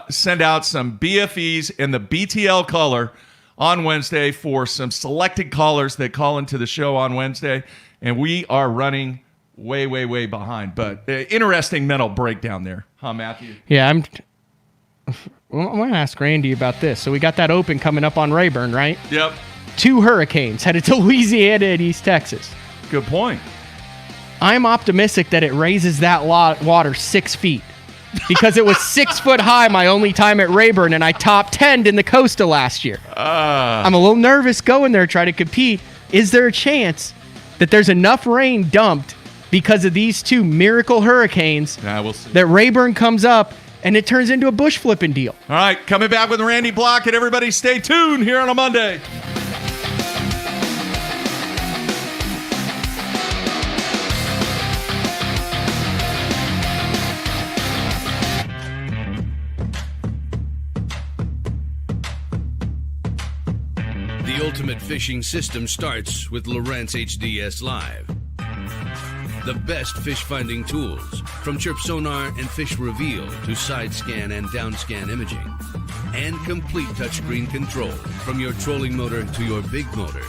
Speaker 2: send out some BFEs in the BTL color on Wednesday for some selected callers that call into the show on Wednesday, and we are running way, way, way behind. But interesting mental breakdown there, huh, Matthew?
Speaker 3: Yeah, Well, I want to ask Randy about this. So we got that open coming up on Rayburn, right?
Speaker 2: Yep.
Speaker 3: 2 hurricanes headed to Louisiana and East Texas.
Speaker 2: Good point.
Speaker 3: I'm optimistic that it raises that water 6 feet because it was 6 foot high my only time at Rayburn, and I top 10'd in the Costa last year. I'm a little nervous going there trying to compete. Is there a chance that there's enough rain dumped because of these 2 miracle hurricanes
Speaker 2: we'll see.
Speaker 3: that Rayburn comes up and it turns into a bush flipping deal?
Speaker 2: All right, coming back with Randy Blockett. Everybody stay tuned here on a Monday.
Speaker 1: The ultimate fishing system starts with Lowrance HDS Live. The best fish finding tools, from chirp sonar and fish reveal to side scan and down scan imaging, and complete touchscreen control from your trolling motor to your big motor.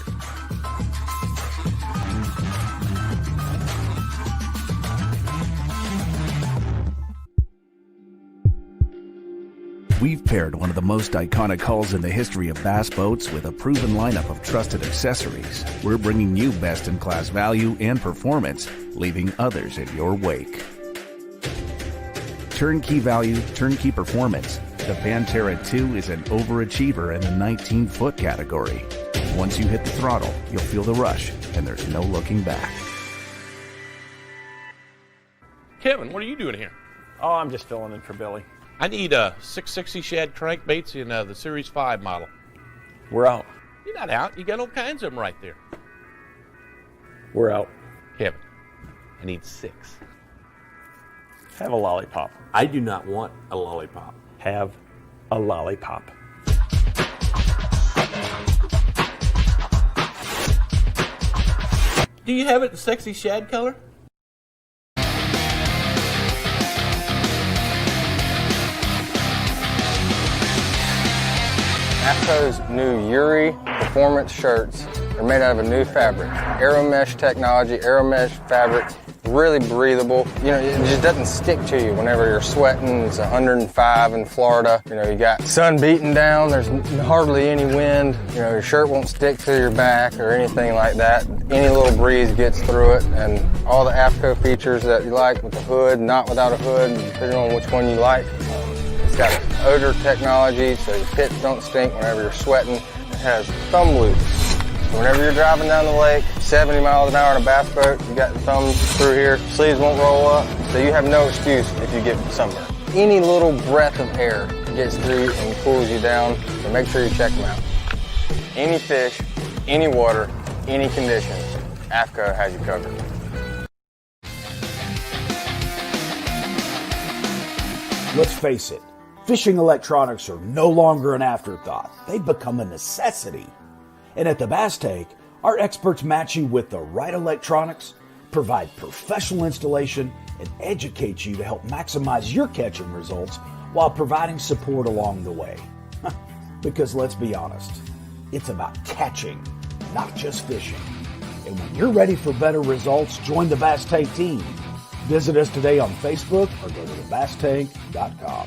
Speaker 4: We've paired one of the most iconic hulls in the history of bass boats with a proven lineup of trusted accessories. We're bringing you best-in-class value and performance, leaving others in your wake. Turnkey value, turnkey performance. The Pantera 2 is an overachiever in the 19-foot category. Once you hit the throttle, you'll feel the rush, and there's no looking back.
Speaker 5: Kevin, what are you doing here?
Speaker 6: Oh, I'm just filling in for Billy.
Speaker 5: I need a 660 shad crankbaits in the Series 5 model.
Speaker 6: We're out.
Speaker 5: You're not out. You got all kinds of them right there.
Speaker 6: We're out.
Speaker 5: Kevin, I need 6.
Speaker 6: Have a lollipop.
Speaker 7: I do not want a lollipop.
Speaker 6: Have a lollipop.
Speaker 7: Do you have it in sexy shad color?
Speaker 8: AFCO's new Yuri performance shirts are made out of a new fabric. Aeromesh technology, Aeromesh fabric, really breathable. You know, it just doesn't stick to you whenever you're sweating. It's 105 in Florida. You know, you got sun beating down, there's hardly any wind. You know, your shirt won't stick to your back or anything like that. Any little breeze gets through it, and all the AFCO features that you like with the hood, not without a hood, depending on which one you like. It's got odor technology, so your pits don't stink whenever you're sweating. It has thumb loops. So whenever you're driving down the lake, 70 miles an hour on a bass boat, you got the thumbs through here, sleeves won't roll up, so you have no excuse if you get sunburned. Any little breath of air gets through you and cools you down, so make sure you check them out. Any fish, any water, any conditions, AFCO has you covered.
Speaker 9: Let's face it, fishing electronics are no longer an afterthought. They've become a necessity. And at the Bass Tank, our experts match you with the right electronics, provide professional installation, and educate you to help maximize your catching results while providing support along the way. Because let's be honest, it's about catching, not just fishing. And when you're ready for better results, join the Bass Tank team. Visit us today on Facebook or go to thebasstank.com.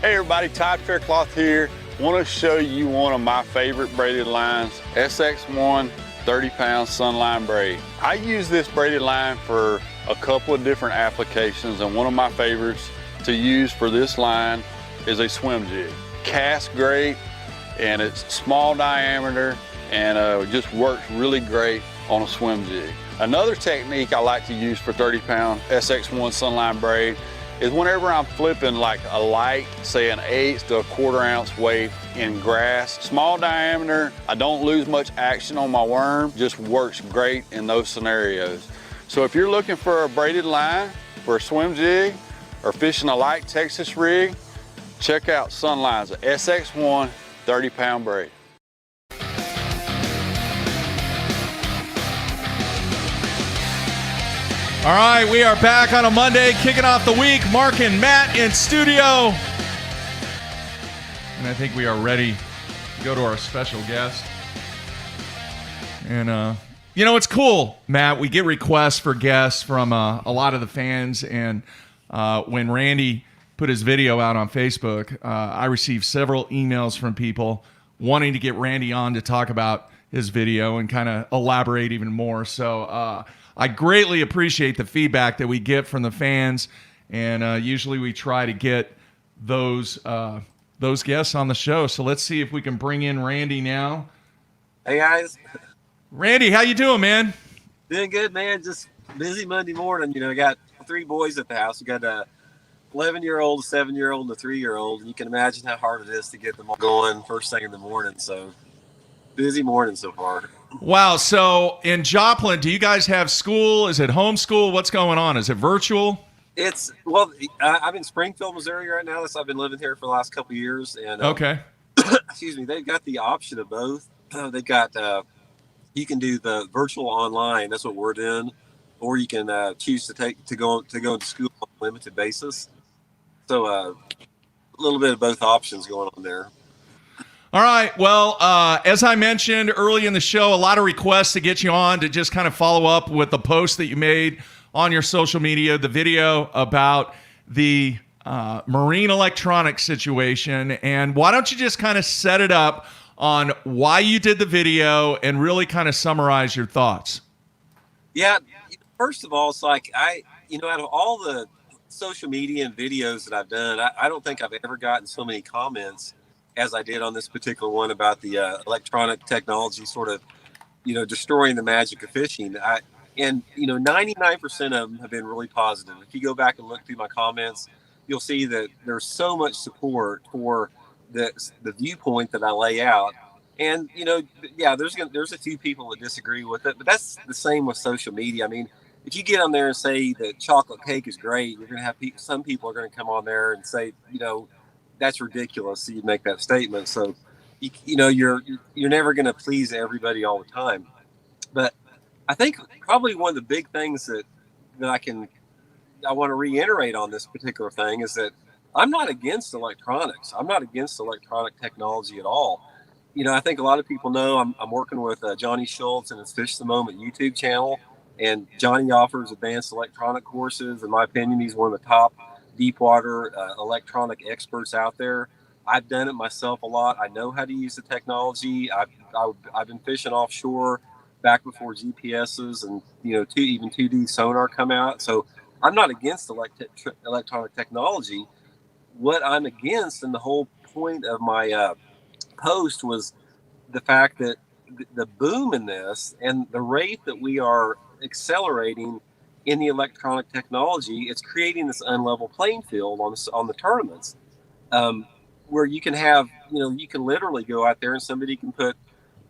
Speaker 10: Hey everybody, Todd Faircloth here. Want to show you one of my favorite braided lines, SX1 30-pound Sunline braid. I use this braided line for a couple of different applications, and one of my favorites to use for this line is a swim jig. Casts great, and it's small diameter, and just works really great on a swim jig. Another technique I like to use for 30-pound SX1 Sunline braid is whenever I'm flipping like a light, say an 1/8 to a 1/4 ounce weight in grass, small diameter, I don't lose much action on my worm, just works great in those scenarios. So if you're looking for a braided line for a swim jig or fishing a light Texas rig, check out Sunline's SX1 30-pound braid.
Speaker 2: All right, we are back on a Monday, kicking off the week. Mark and Matt in studio. And I think we are ready to go to our special guest. And, you know, it's cool, Matt. We get requests for guests from a lot of the fans. And when Randy put his video out on Facebook, I received several emails from people wanting to get Randy on to talk about his video and kind of elaborate even more. So I greatly appreciate the feedback that we get from the fans, and usually we try to get those guests on the show. So let's see if we can bring in Randy now.
Speaker 11: Hey guys.
Speaker 2: Randy, how you doing, man?
Speaker 11: Doing good, man. Just busy Monday morning. I got 3 boys at the house. We got a 11-year-old, a 7-year-old, and a 3-year-old. And you can imagine how hard it is to get them all going first thing in the morning. So busy morning so far.
Speaker 2: Wow. So in Joplin, do you guys have school? Is it homeschool? What's going on? Is it virtual?
Speaker 11: I'm in Springfield, Missouri right now. I've been living here for the last couple of years. And
Speaker 2: okay.
Speaker 11: Excuse me. They've got the option of both. They've got you can do the virtual online. That's what we're doing, or you can choose to go to school on a limited basis. So a little bit of both options going on there.
Speaker 2: All right. Well, as I mentioned early in the show, a lot of requests to get you on to just kind of follow up with the post that you made on your social media, the video about the marine electronics situation. And why don't you just kind of set it up on why you did the video and really kind of summarize your thoughts?
Speaker 11: Yeah. First of all, it's like out of all the social media and videos that I've done, I don't think I've ever gotten so many comments as I did on this particular one about the electronic technology sort of, destroying the magic of fishing. 99% of them have been really positive. If you go back and look through my comments, you'll see that there's so much support for the viewpoint that I lay out. And, there's a few people that disagree with it, but that's the same with social media. I mean, if you get on there and say that chocolate cake is great, you're going to have some people are going to come on there and say, that's ridiculous. So you make that statement. So, you're never going to please everybody all the time. But I think probably one of the big things that I want to reiterate on this particular thing is that I'm not against electronics. I'm not against electronic technology at all. I think a lot of people know I'm working with Johnny Schultz and his Fish the Moment YouTube channel. And Johnny offers advanced electronic courses. In my opinion, he's one of the top deepwater electronic experts out there. I've done it myself a lot. I know how to use the technology. I've been fishing offshore back before GPSs and even 2D sonar come out. So I'm not against electronic technology. What I'm against, and the whole point of my post, was the fact that the boom in this and the rate that we are accelerating in the electronic technology, it's creating this unlevel playing field on the tournaments, where you can have, you can literally go out there and somebody can put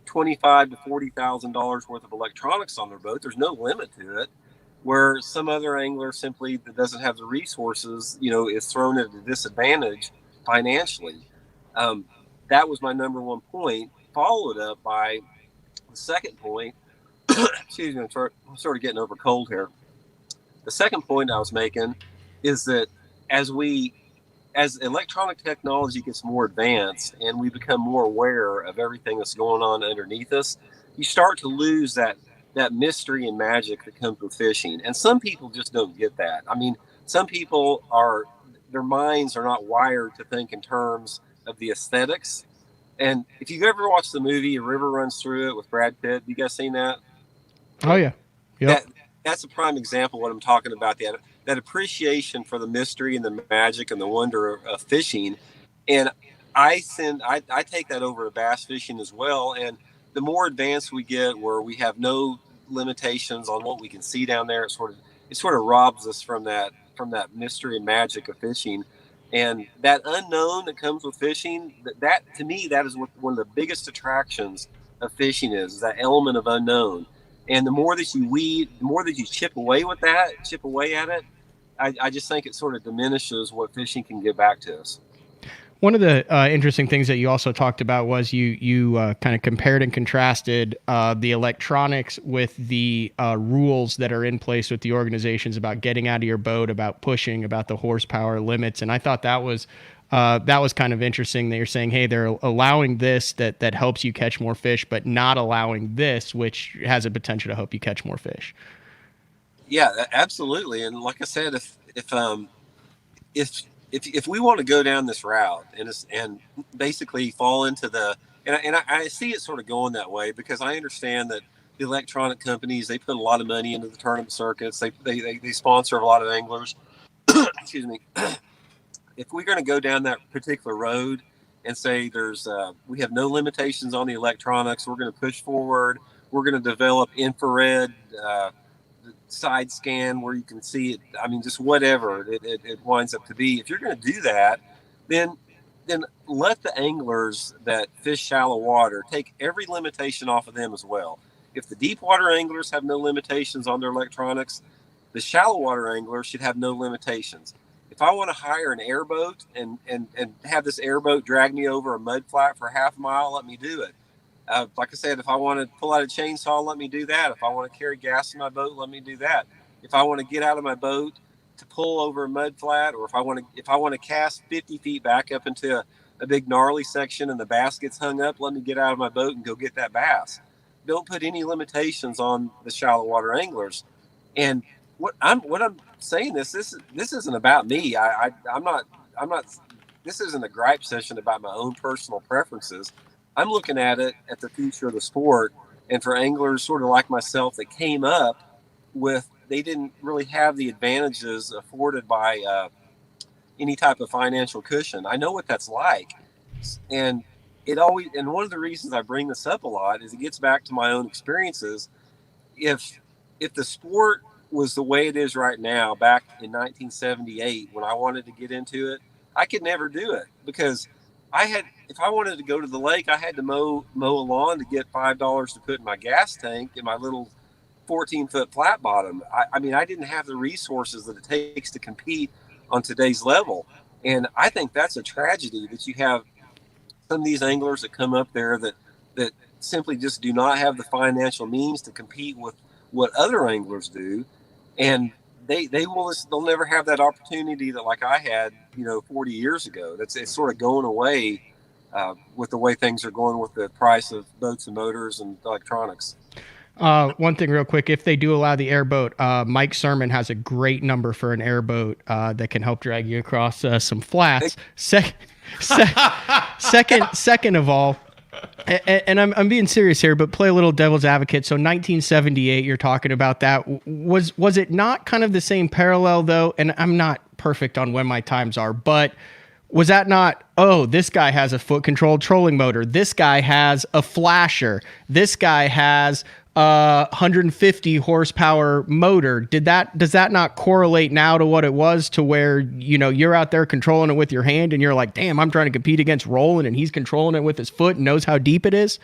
Speaker 11: $25,000 to $40,000 worth of electronics on their boat. There's no limit to it. Where some other angler simply that doesn't have the resources, is thrown at a disadvantage financially. That was my number one point, followed up by the second point. Excuse me, I'm sort of getting over cold here. The second point I was making is that as electronic technology gets more advanced and we become more aware of everything that's going on underneath us, you start to lose that mystery and magic that comes with fishing. And some people just don't get that. I mean, some people their minds are not wired to think in terms of the aesthetics. And if you've ever watched the movie A River Runs Through It with Brad Pitt, you guys seen that?
Speaker 3: Oh yeah. Yep.
Speaker 11: That's a prime example of what I'm talking about. That appreciation for the mystery and the magic and the wonder of fishing. And I take that over to bass fishing as well. And the more advanced we get, where we have no limitations on what we can see down there, it sort of robs us from that mystery and magic of fishing. And that unknown that comes with fishing, that to me, that is what one of the biggest attractions of fishing is that element of unknown. And the more that you chip away at it, I just think it sort of diminishes what fishing can give back to us.
Speaker 3: One of the interesting things that you also talked about was you kind of compared and contrasted the electronics with the rules that are in place with the organizations about getting out of your boat, about pushing, about the horsepower limits. And I thought that was kind of interesting that you're saying, hey, they're allowing this that helps you catch more fish, but not allowing this, which has a potential to help you catch more fish.
Speaker 11: if we want to go down this route and basically fall into I see it sort of going that way, because I understand that the electronic companies, they put a lot of money into the tournament circuits. They sponsor a lot of anglers. Excuse me. If we're going to go down that particular road and say we have no limitations on the electronics, we're going to push forward. We're going to develop infrared side scan where you can see it. I mean, just whatever it winds up to be. If you're going to do that, then let the anglers that fish shallow water take every limitation off of them as well. If the deep water anglers have no limitations on their electronics, the shallow water anglers should have no limitations. If I want to hire an airboat and have this airboat drag me over a mud flat for half a mile, let me do it. Like I said, if I want to pull out a chainsaw, let me do that. If I want to carry gas in my boat, let me do that. If I want to get out of my boat to pull over a mud flat, or if I want to cast 50 feet back up into a big gnarly section and the bass gets hung up, let me get out of my boat and go get that bass. Don't put any limitations on the shallow water anglers. And what I'm saying, this isn't about me. I'm not. This isn't a gripe session about my own personal preferences. I'm looking at it at the future of the sport, and for anglers sort of like myself that came up with, they didn't really have the advantages afforded by any type of financial cushion. I know what that's like, and one of the reasons I bring this up a lot is it gets back to my own experiences. If the sport was the way it is right now, back in 1978 when I wanted to get into it, I could never do it, because if I wanted to go to the lake, I had to mow a lawn to get $5 to put in my gas tank in my little 14-foot flat bottom. I mean, I didn't have the resources that it takes to compete on today's level. And I think that's a tragedy, that you have some of these anglers that come up there that simply just do not have the financial means to compete with what other anglers do. And they'll never have that opportunity that like I had, 40 years ago. It's sort of going away with the way things are going with the price of boats and motors and electronics.
Speaker 3: One thing real quick, if they do allow the airboat, Mike Sermon has a great number for an airboat that can help drag you across some flats. Second of all, and I'm being serious here, but play a little devil's advocate. So 1978, you're talking about that. Was it not kind of the same parallel though? And I'm not perfect on when my times are, but was that not, this guy has a foot controlled trolling motor, this guy has a flasher, this guy has 150 horsepower motor? Does that not correlate now to what it was, to where, you're out there controlling it with your hand and you're like, damn, I'm trying to compete against Roland and he's controlling it with his foot and knows how deep it is?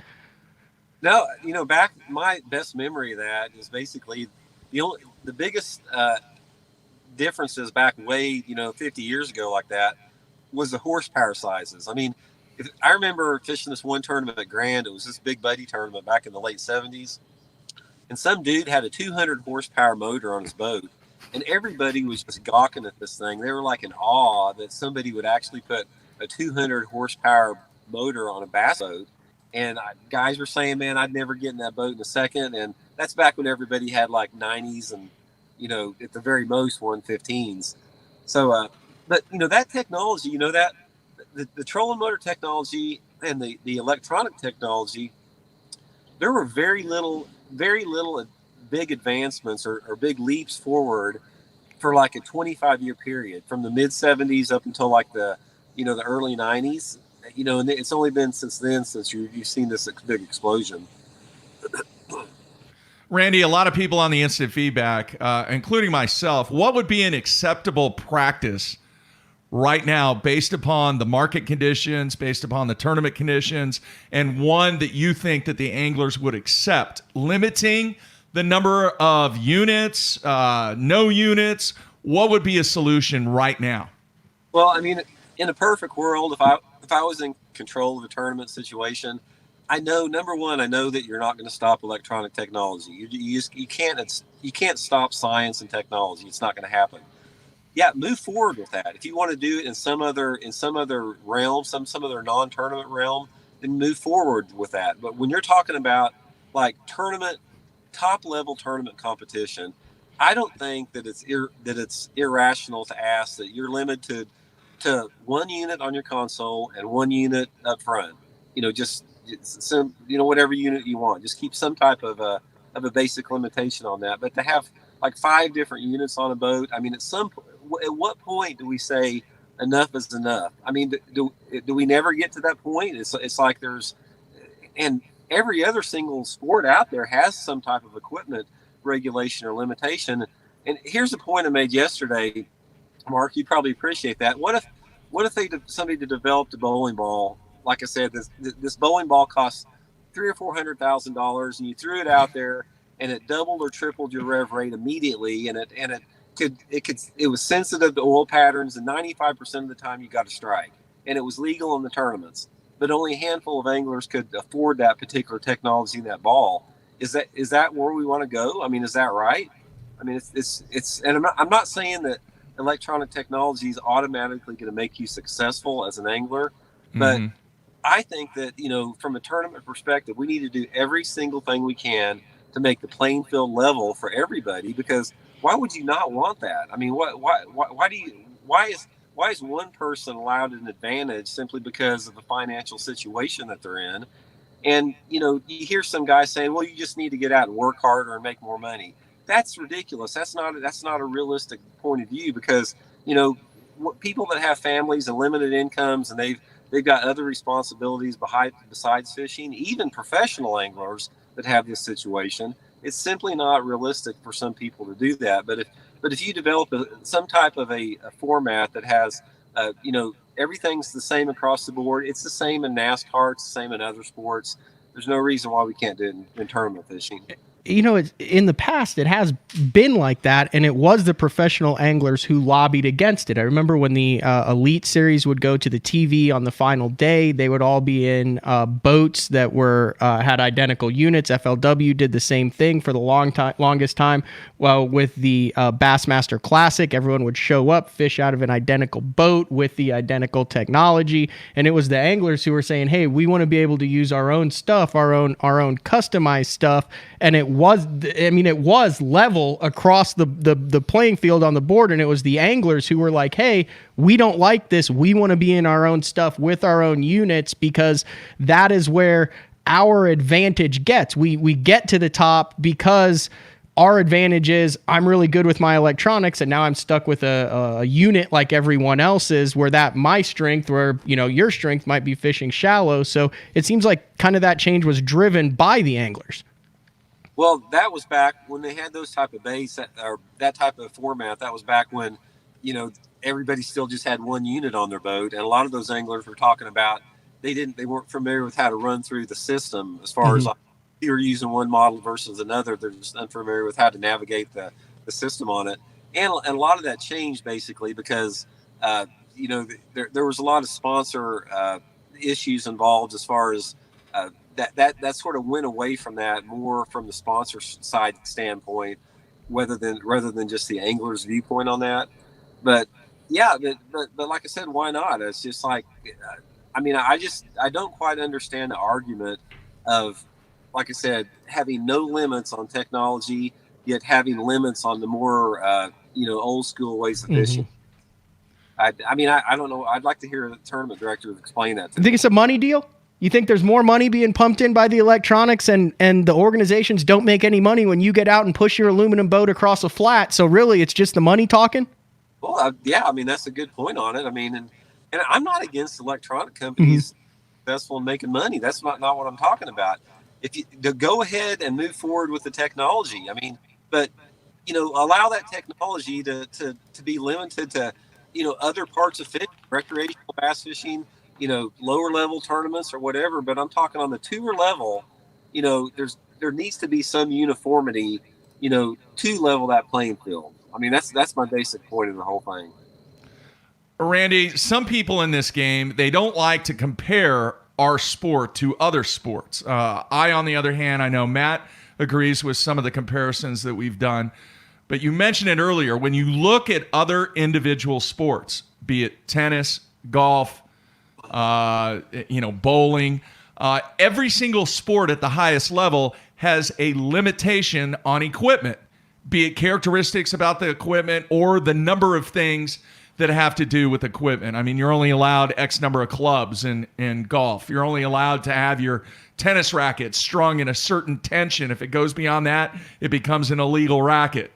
Speaker 11: No, back, my best memory of that is basically the biggest differences back way, 50 years ago like that was the horsepower sizes. I mean, I remember fishing this one tournament at Grand. It was this big buddy tournament back in the late 70s. And some dude had a 200 horsepower motor on his boat, and everybody was just gawking at this thing. They were like in awe that somebody would actually put a 200 horsepower motor on a bass boat. And guys were saying, man, I'd never get in that boat in a second. And that's back when everybody had like 90s and, at the very most 115s. So, but that technology, that the trolling motor technology and the electronic technology, there were very little big advancements or big leaps forward for like a 25-year period, from the mid 70s up until like the early 90s, and it's only been since then since you've seen this big explosion.
Speaker 2: Randy, a lot of people on the instant feedback, including myself, what would be an acceptable practice right now based upon the market conditions, based upon the tournament conditions, and one that you think that the anglers would accept? Limiting the number of units, no units, what would be a solution right now?
Speaker 11: Well, I mean, in a perfect world, if I was in control of a tournament situation, I know, number one, I know that you're not going to stop electronic technology. You can't stop science and technology. It's not going to happen. Yeah, move forward with that. If you want to do it in some other realm, some other non-tournament realm, then move forward with that. But when you're talking about like top level tournament competition, I don't think that it's irrational to ask that you're limited to one unit on your console and one unit up front. Just some, whatever unit you want. Just keep some type of a basic limitation on that. But to have like 5 different units on a boat, I mean, at what point do we say enough is enough? I mean, do we never get to that point? It's like and every other single sport out there has some type of equipment regulation or limitation. And here's a point I made yesterday, Mark. You probably appreciate that. What if somebody developed a bowling ball? Like I said, this bowling ball costs $300,000 or $400,000, and you threw it out there, and it doubled or tripled your rev rate immediately, and it was sensitive to oil patterns, and 95% of the time you got a strike, and it was legal in the tournaments, but only a handful of anglers could afford that particular technology in that ball. Is that where we want to go? I mean, is that right? I mean, it's and I'm not saying that electronic technology is automatically going to make you successful as an angler, but I think that, from a tournament perspective, we need to do every single thing we can to make the playing field level for everybody, because why would you not want that? I mean, why is one person allowed an advantage simply because of the financial situation that they're in? And, you hear some guy saying, well, you just need to get out and work harder and make more money. That's ridiculous. That's not a realistic point of view, because, people that have families and limited incomes, and they've got other responsibilities besides fishing, even professional anglers that have this situation, it's simply not realistic for some people to do that. But if you develop some type of a format that has, everything's the same across the board, it's the same in NASCAR, it's the same in other sports, there's no reason why we can't do it in tournament fishing.
Speaker 3: In the past, it has been like that, and it was the professional anglers who lobbied against it. I remember when the Elite Series would go to the TV on the final day, they would all be in boats that had identical units. FLW did the same thing for the longest time. Well, with the Bassmaster Classic, everyone would show up, fish out of an identical boat with the identical technology, and it was the anglers who were saying, "Hey, we want to be able to use our own stuff, our own customized stuff," and it was level across the playing field on the board, and it was the anglers who were like, hey, we don't like this. We want to be in our own stuff with our own units, because that is where our advantage gets. We get to the top because our advantage is I'm really good with my electronics, and now I'm stuck with a unit like everyone else is, where my strength, where your strength might be fishing shallow. So it seems like kind of that change was driven by the anglers.
Speaker 11: Well, that was back when they had those type of baits or that type of format. That was back when, everybody still just had one unit on their boat. And a lot of those anglers were talking about, they weren't familiar with how to run through the system as far as you were using one model versus another. They're just unfamiliar with how to navigate the system on it. And a lot of that changed basically because, there was a lot of sponsor issues involved as far as, that sort of went away from that, more from the sponsor side standpoint, rather than just the angler's viewpoint on that. But yeah, but like I said, why not? It's just like, I don't quite understand the argument of, like I said, having no limits on technology, yet having limits on the more, old school ways of fishing. I don't know. I'd like to hear the tournament director explain that to me.
Speaker 3: You think it's a money deal? You think there's more money being pumped in by the electronics, and the organizations don't make any money when you get out and push your aluminum boat across a flat? So really, it's just the money talking?
Speaker 11: Well, that's a good point on it. And I'm not against electronic companies successful in making money. That's not what I'm talking about. If you to go ahead and move forward with the technology, but allow that technology to be limited to other parts of fishing, recreational bass fishing, lower level tournaments or whatever. But I'm talking on the tour level, there needs to be some uniformity, to level that playing field. That's my basic point of the whole thing.
Speaker 2: Randy, some people in this game, they don't like to compare our sport to other sports. On the other hand, I know Matt agrees with some of the comparisons that we've done. But you mentioned it earlier, when you look at other individual sports, be it tennis, golf, bowling, every single sport at the highest level has a limitation on equipment, be it characteristics about the equipment or the number of things that have to do with equipment. I mean, you're only allowed X number of clubs in golf. You're only allowed to have your tennis racket strung in a certain tension. If it goes beyond that, it becomes an illegal racket.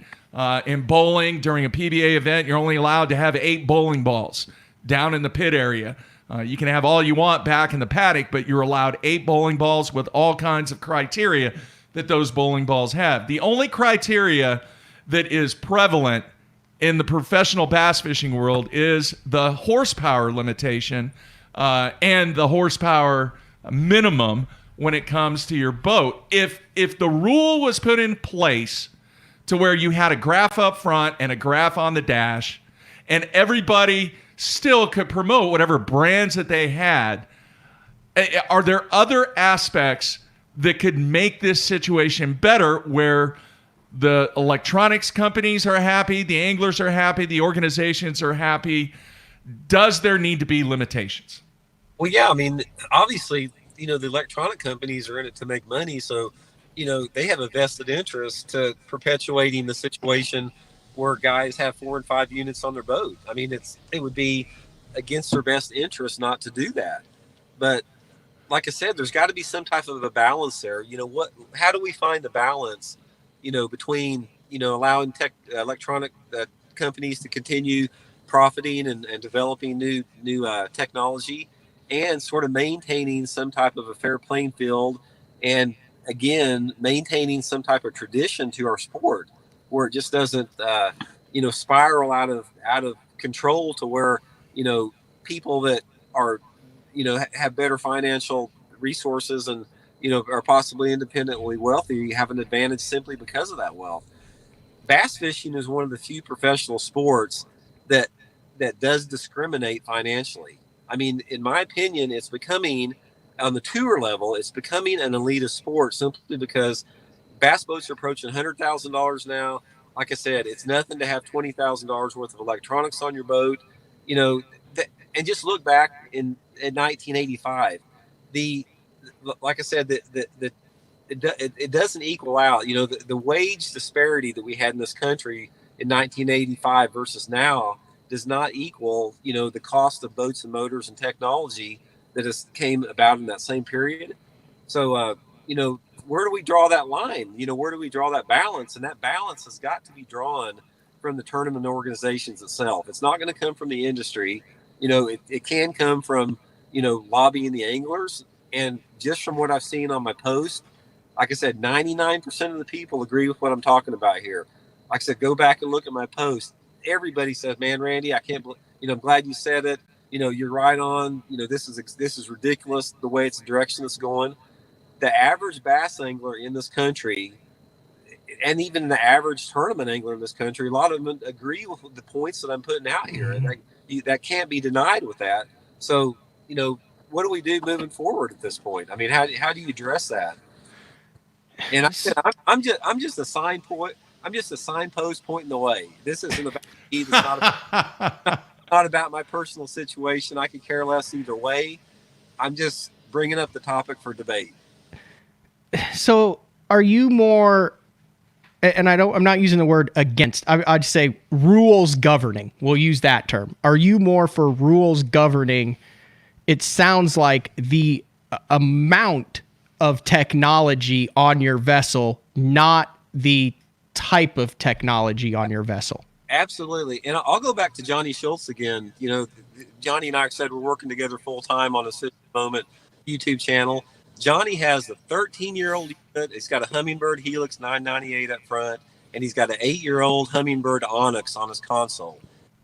Speaker 2: In bowling, during a PBA event, you're only allowed to have 8 bowling balls down in the pit area. You can have all you want back in the paddock, but you're allowed 8 bowling balls with all kinds of criteria that those bowling balls have. The only criteria that is prevalent in the professional bass fishing world is the horsepower limitation and the horsepower minimum when it comes to your boat. If the rule was put in place to where you had a graph up front and a graph on the dash, and everybody still could promote whatever brands that they had, are there other aspects that could make this situation better where the electronics companies are happy, the anglers are happy, the organizations are happy? Does there need to be limitations?
Speaker 11: Well, yeah, I mean, obviously, the electronic companies are in it to make money. So, they have a vested interest to perpetuating the situation where guys have 4 and 5 units on their boat. I mean, it would be against their best interest not to do that. But like I said, there's got to be some type of a balance there. How do we find the balance, between, allowing electronic companies to continue profiting and developing new technology, and sort of maintaining some type of a fair playing field, and again, maintaining some type of tradition to our sport where it just doesn't, spiral out of control to where, people that are, have better financial resources and, are possibly independently wealthy have an advantage simply because of that wealth. Bass fishing is one of the few professional sports that does discriminate financially. I mean, in my opinion, it's becoming, on the tour level, it's becoming an elitist sport simply because bass boats are approaching $100,000 now. Like I said, it's nothing to have $20,000 worth of electronics on your boat, and just look back in 1985. Like I said, it doesn't equal out. The wage disparity that we had in this country in 1985 versus now does not equal, the cost of boats and motors and technology that has came about in that same period. So, where do we draw that line? Where do we draw that balance? And that balance has got to be drawn from the tournament organizations itself. It's not going to come from the industry. It can come from, lobbying the anglers. And just from what I've seen on my post, like I said, 99% of the people agree with what I'm talking about here. Like I said, go back and look at my post. Everybody says, man, Randy, I can't believe, I'm glad you said it. You're right on. This is ridiculous the way it's the direction it's going. The average bass angler in this country, and even the average tournament angler in this country, a lot of them agree with the points that I'm putting out here, and that can't be denied with that. So, what do we do moving forward at this point? I mean, how do you address that? And I'm just a sign point. I'm just a signpost pointing the way. This isn't about me. It's not about my personal situation. I could care less either way. I'm just bringing up the topic for debate.
Speaker 3: So are you more, and I'm not using the word against, I'd say rules governing. We'll use that term. Are you more for rules governing? It sounds like the amount of technology on your vessel, not the type of technology on your vessel.
Speaker 11: Absolutely. And I'll go back to Johnny Schultz again. Johnny and I said we're working together full time on a Fishing Moment YouTube channel. Johnny has a 13-year-old unit. It's got a Humminbird Helix 998 up front, and he's got an 8-year-old Humminbird Onyx on his console.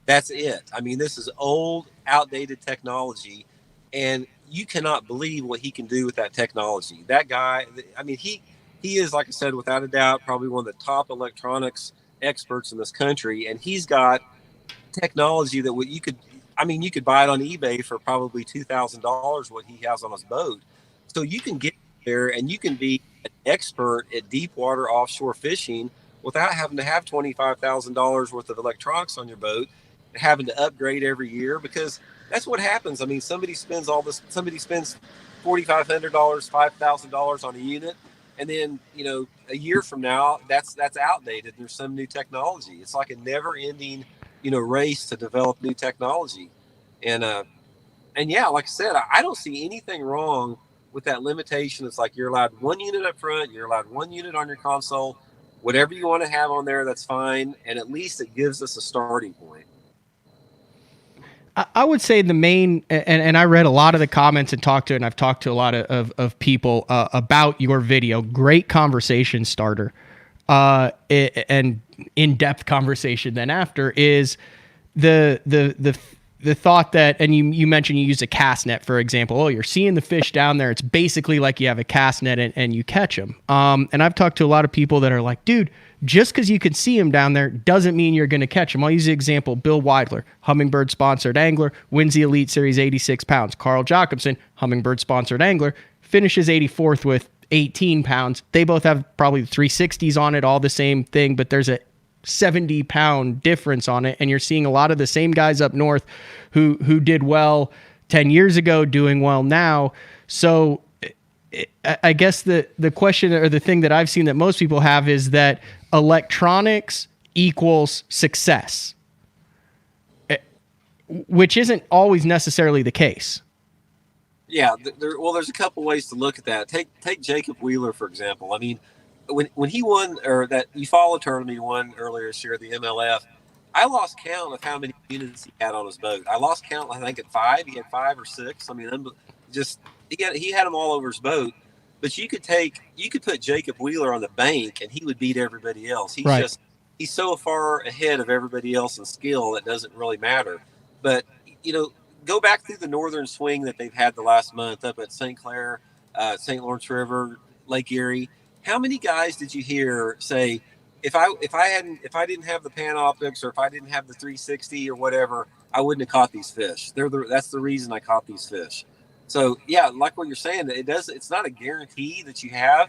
Speaker 11: That's it. I mean, this is old, outdated technology, and you cannot believe what he can do with that technology. That guy, I mean, he is, like I said, without a doubt, probably one of the top electronics experts in this country, and he's got technology that you could buy it on eBay for probably $2,000 what he has on his boat. So you can get there and you can be an expert at deep water offshore fishing without having to have $25,000 worth of electronics on your boat, having to upgrade every year, because that's what happens. I mean, somebody spends $4,500, $5,000 on a unit, and then, a year from now, that's outdated. There's some new technology. It's like a never ending race to develop new technology. And yeah, like I said, I don't see anything wrong with that limitation. It's like you're allowed one unit up front, you're allowed one unit on your console, whatever you want to have on there, that's fine. And at least it gives us a starting point.
Speaker 3: I would say the main, and I read a lot of the comments and I've talked to a lot of people about your video. Great conversation starter, and in-depth conversation then after is the thought that, and you mentioned you use a cast net, for example. Oh, you're seeing the fish down there. It's basically like you have a cast net and you catch them. And I've talked to a lot of people that are like, dude, just because you can see them down there doesn't mean you're going to catch them. I'll use the example, Bill Weidler, Humminbird sponsored angler, wins the Elite Series 86 pounds. Carl Jacobson, Humminbird sponsored angler, finishes 84th with 18 pounds. They both have probably 360s on it, all the same thing, but there's a 70-pound difference on it, and you're seeing a lot of the same guys up north who did well 10 years ago doing well now. So I guess the question, or the thing that I've seen that most people have, is that electronics equals success, which isn't always necessarily the case.
Speaker 11: Yeah, there's a couple ways to look at that. Take Jacob Wheeler, for example. I mean, when he won, or that Eufaula tournament he won earlier this year, the MLF, I lost count of how many units he had on his boat. I lost count, I think, at 5. He had 5 or 6. I mean, he had them all over his boat. But you could put Jacob Wheeler on the bank and he would beat everybody else. He's so far ahead of everybody else in skill that doesn't really matter. But go back through the northern swing that they've had the last month up at St. Clair, St. Lawrence River, Lake Erie. How many guys did you hear say, if I didn't have the Panoptics, or if I didn't have the 360 or whatever, I wouldn't have caught these fish. That's the reason I caught these fish. So yeah, like what you're saying, it's not a guarantee that you have,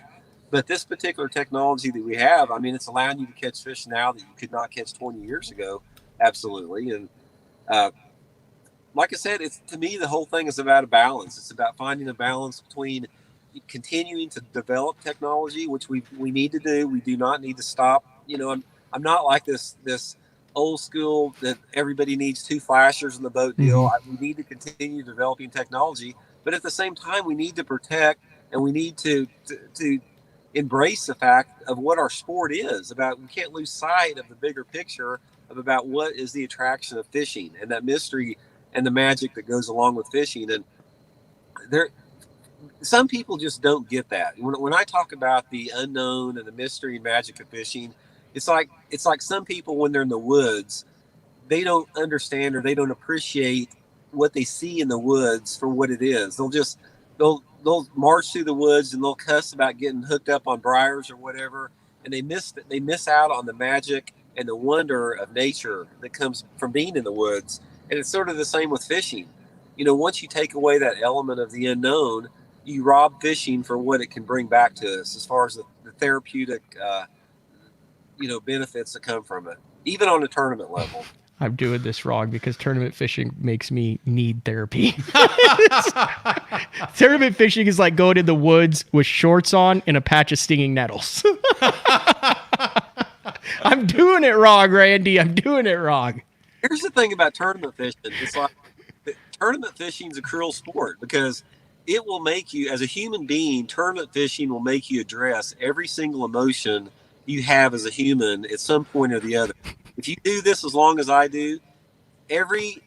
Speaker 11: but this particular technology that we have, I mean, it's allowing you to catch fish now that you could not catch 20 years ago. Absolutely. And like I said, to me, the whole thing is about a balance. It's about finding a balance between continuing to develop technology, which we need to do. We do not need to stop. I'm not like this old school that everybody needs 2 flashers in the boat deal. We need to continue developing technology, but at the same time, we need to protect, and we need to embrace the fact of what our sport is about. We can't lose sight of the bigger picture about what is the attraction of fishing and that mystery and the magic that goes along with fishing. And some people just don't get that. When I talk about the unknown and the mystery and magic of fishing, it's like some people, when they're in the woods, they don't understand or they don't appreciate what they see in the woods for what it is. They'll march through the woods and they'll cuss about getting hooked up on briars or whatever, and they miss out on the magic and the wonder of nature that comes from being in the woods. And it's sort of the same with fishing. Once you take away that element of the unknown, you rob fishing for what it can bring back to us as far as the therapeutic, benefits that come from it, even on a tournament level.
Speaker 3: I'm doing this wrong because tournament fishing makes me need therapy. Tournament fishing is like going in the woods with shorts on and a patch of stinging nettles. I'm doing it wrong, Randy. I'm doing it wrong.
Speaker 11: Here's the thing about tournament fishing. It's like tournament fishing is a cruel sport because it will make you, as a human being, tournament fishing will make you address every single emotion you have as a human at some point or the other. If you do this as long as I do, the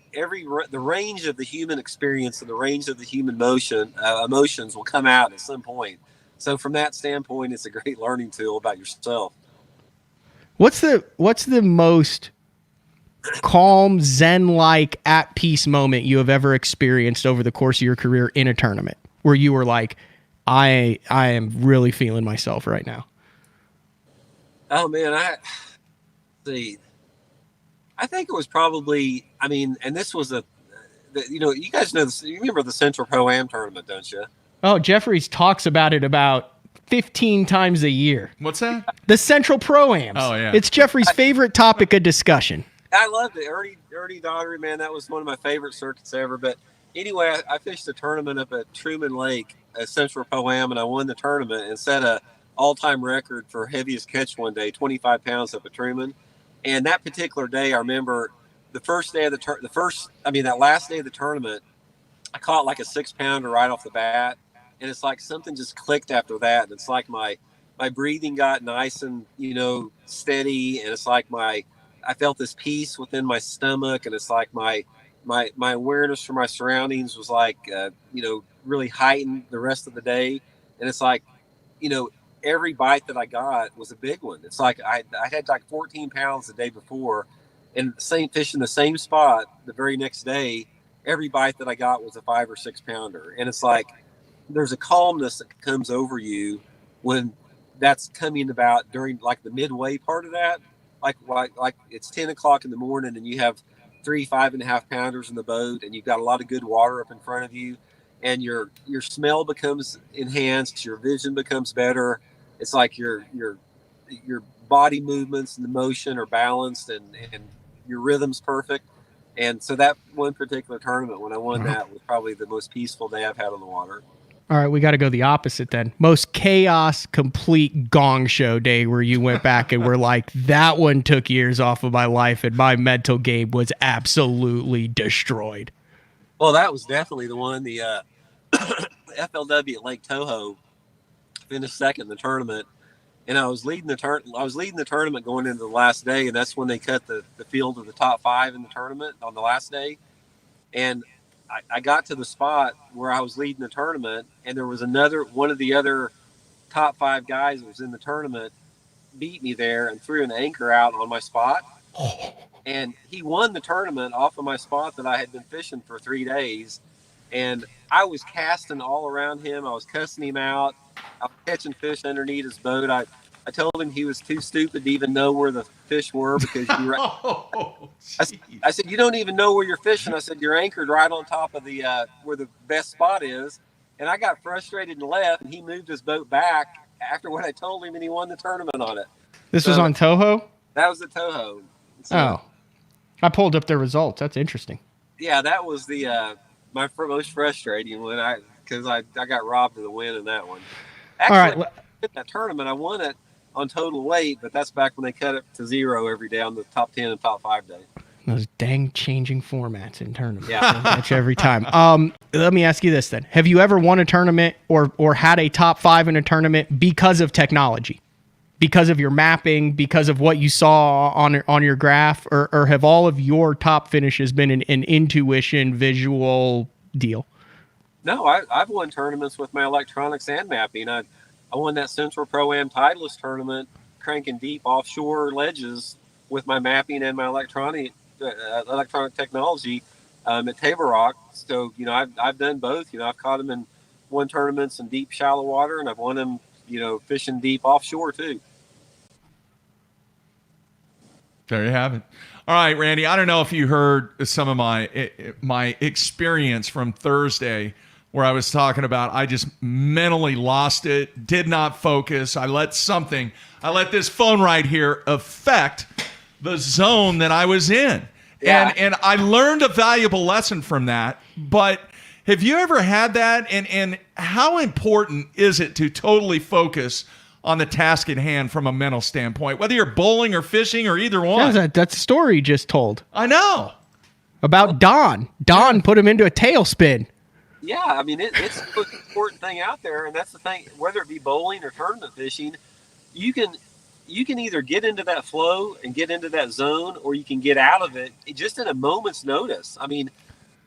Speaker 11: range of the human experience and the range of the human emotions will come out at some point. So from that standpoint, it's a great learning tool about yourself.
Speaker 3: What's the most calm, zen-like, at peace moment you have ever experienced over the course of your career in a tournament where you were like, I am really feeling myself right now?
Speaker 11: Oh man, I think it was probably, and this was you guys know this, you remember the Central Pro-Am tournament, don't you?
Speaker 3: Oh, Jeffries talks about it about 15 times a year.
Speaker 2: What's that?
Speaker 3: The Central Pro-Ams.
Speaker 2: Oh, yeah.
Speaker 3: It's Jeffries' favorite topic of discussion.
Speaker 11: I loved it. Ernie Daughtery, man, that was one of my favorite circuits ever. But anyway, I fished a tournament up at Truman Lake, a Central Pro-Am, and I won the tournament and set a all-time record for heaviest catch one day, 25 pounds up at Truman. And that particular day, I remember the first day of that last day of the tournament, I caught like a 6-pounder right off the bat, and it's like something just clicked after that. And it's like my breathing got nice and steady, and it's like I felt this peace within my stomach, and it's like my awareness for my surroundings was like really heightened the rest of the day. And it's like every bite that I got was a big one. It's like I had like 14 pounds the day before, and same fish in the same spot the very next day. Every bite that I got was a 5 or 6 pounder. And it's like there's a calmness that comes over you when that's coming about during like the midway part of that. Like it's 10 o'clock in the morning and you have 3 5.5 pounders in the boat, and you've got a lot of good water up in front of you, and your smell becomes enhanced, your vision becomes better. It's like your body movements and the motion are balanced, and your rhythm's perfect. And so that one particular tournament, when I won that, was probably the most peaceful day I've had on the water.
Speaker 3: All right, we got to go the opposite then. Most chaos, complete gong show day where you went back and were like, that one took years off of my life and my mental game was absolutely destroyed.
Speaker 11: Well, that was definitely the one. The FLW at Lake Toho finished second in the tournament, and I was leading the tournament going into the last day, and that's when they cut the field of the top 5 in the tournament on the last day. And I got to the spot where I was leading the tournament, and there was one of the other top 5 guys that was in the tournament beat me there and threw an anchor out on my spot. And he won the tournament off of my spot that I had been fishing for 3 days. And I was casting all around him. I was cussing him out. I was catching fish underneath his boat. I told him he was too stupid to even know where the fish were because I said, you don't even know where you're fishing. I said, you're anchored right on top of the where the best spot is. And I got frustrated and left, and he moved his boat back after what I told him, and he won the tournament on it.
Speaker 3: This was on Toho?
Speaker 11: That was the Toho.
Speaker 3: So, I pulled up their results. That's interesting.
Speaker 11: Yeah, that was the my most frustrating one because I got robbed of the win in that one. Actually, in that tournament, I won it on total weight, but that's back when they cut it to 0 every day on the top 10 and top 5 day.
Speaker 3: Those dang changing formats in tournaments.
Speaker 11: Yeah.
Speaker 3: That's every time. Let me ask you this then. Have you ever won a tournament or had a top 5 in a tournament because of technology? Because of your mapping, because of what you saw on your graph, or have all of your top finishes been an intuition, visual deal?
Speaker 11: No, I've won tournaments with my electronics and mapping. I won that Central Pro-Am Titleist tournament cranking deep offshore ledges with my mapping and my electronic technology at Table Rock. So, I've done both. I've caught them in won tournaments in deep, shallow water, and I've won them, fishing deep offshore too.
Speaker 2: There you have it. All right, Randy, I don't know if you heard some of my experience from Thursday where I was talking about I just mentally lost it, did not focus. I let this phone right here affect the zone that I was in. Yeah. And I learned a valuable lesson from that. But have you ever had that? And how important is it to totally focus on the task at hand from a mental standpoint, whether you're bowling or fishing or either one?
Speaker 3: Yeah, that's a story you just told.
Speaker 2: I know.
Speaker 3: About Don. Don put him into a tailspin.
Speaker 11: Yeah, I mean, it's the most important thing out there, and that's the thing. Whether it be bowling or tournament fishing, you can either get into that flow and get into that zone, or you can get out of it just in a moment's notice. I mean,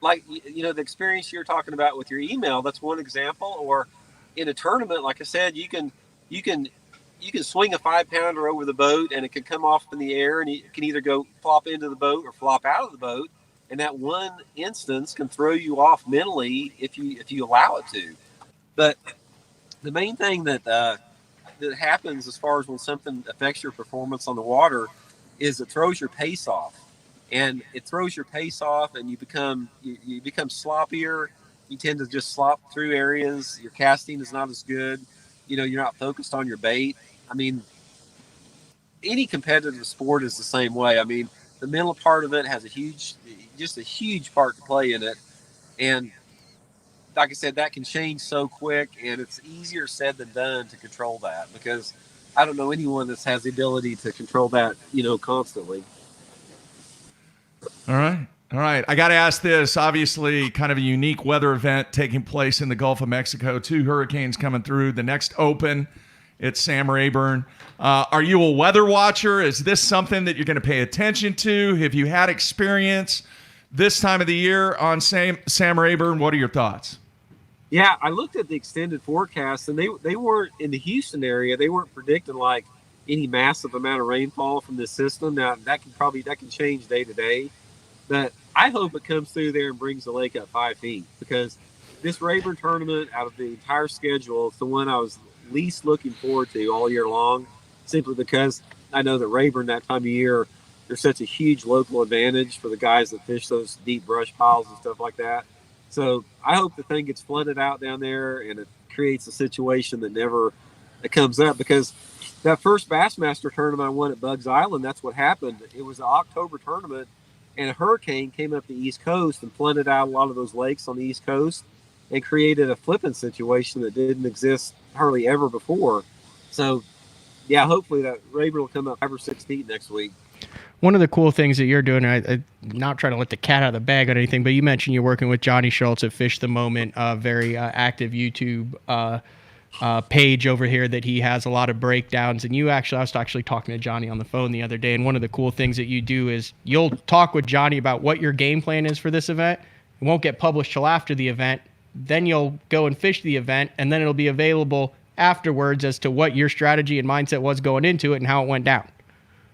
Speaker 11: like the experience you're talking about with your email, that's one example. Or in a tournament, like I said, you can swing a 5-pounder over the boat, and it can come off in the air, and it can either go flop into the boat or flop out of the boat. And that one instance can throw you off mentally if you allow it to. But the main thing that happens as far as when something affects your performance on the water is it throws your pace off. And it throws your pace off, and you become sloppier. You tend to just slop through areas. Your casting is not as good. You're not focused on your bait. I mean, any competitive sport is the same way. I mean, the mental part of it has a huge part to play in it. And like I said, that can change so quick, and it's easier said than done to control that, because I don't know anyone that has the ability to control that, constantly.
Speaker 2: All right. All right. I got to ask this. Obviously, kind of a unique weather event taking place in the Gulf of Mexico. 2 hurricanes coming through. The next Open, it's Sam Rayburn. Are you a weather watcher? Is this something that you're going to pay attention to? Have you had experience this time of the year on Sam Rayburn? What are your thoughts?
Speaker 11: Yeah, I looked at the extended forecast, and they weren't in the Houston area. They weren't predicting like any massive amount of rainfall from this system. Now that can change day to day, but I hope it comes through there and brings the lake up 5 feet, because this Rayburn tournament, out of the entire schedule, it's the one I was least looking forward to all year long, simply because I know that Rayburn that time of year, there's such a huge local advantage for the guys that fish those deep brush piles and stuff like that. So I hope the thing gets flooded out down there and it creates a situation that never comes up, because that first Bassmaster tournament I won at Bugs Island, that's what happened. It was an October tournament, and a hurricane came up the East Coast and flooded out a lot of those lakes on the East Coast and created a flipping situation that didn't exist hardly ever before. So, yeah, hopefully that Rayburn will come up 5 or 6 feet next week.
Speaker 3: One of the cool things that you're doing, I'm not trying to let the cat out of the bag on anything, but you mentioned you're working with Johnny Schultz at Fish the Moment, a very active YouTube page over here that he has a lot of breakdowns. And I was actually talking to Johnny on the phone the other day, and one of the cool things that you do is you'll talk with Johnny about what your game plan is for this event. It won't get published till after the event. Then you'll go and fish the event, and then it'll be available afterwards as to what your strategy and mindset was going into it and how it went down.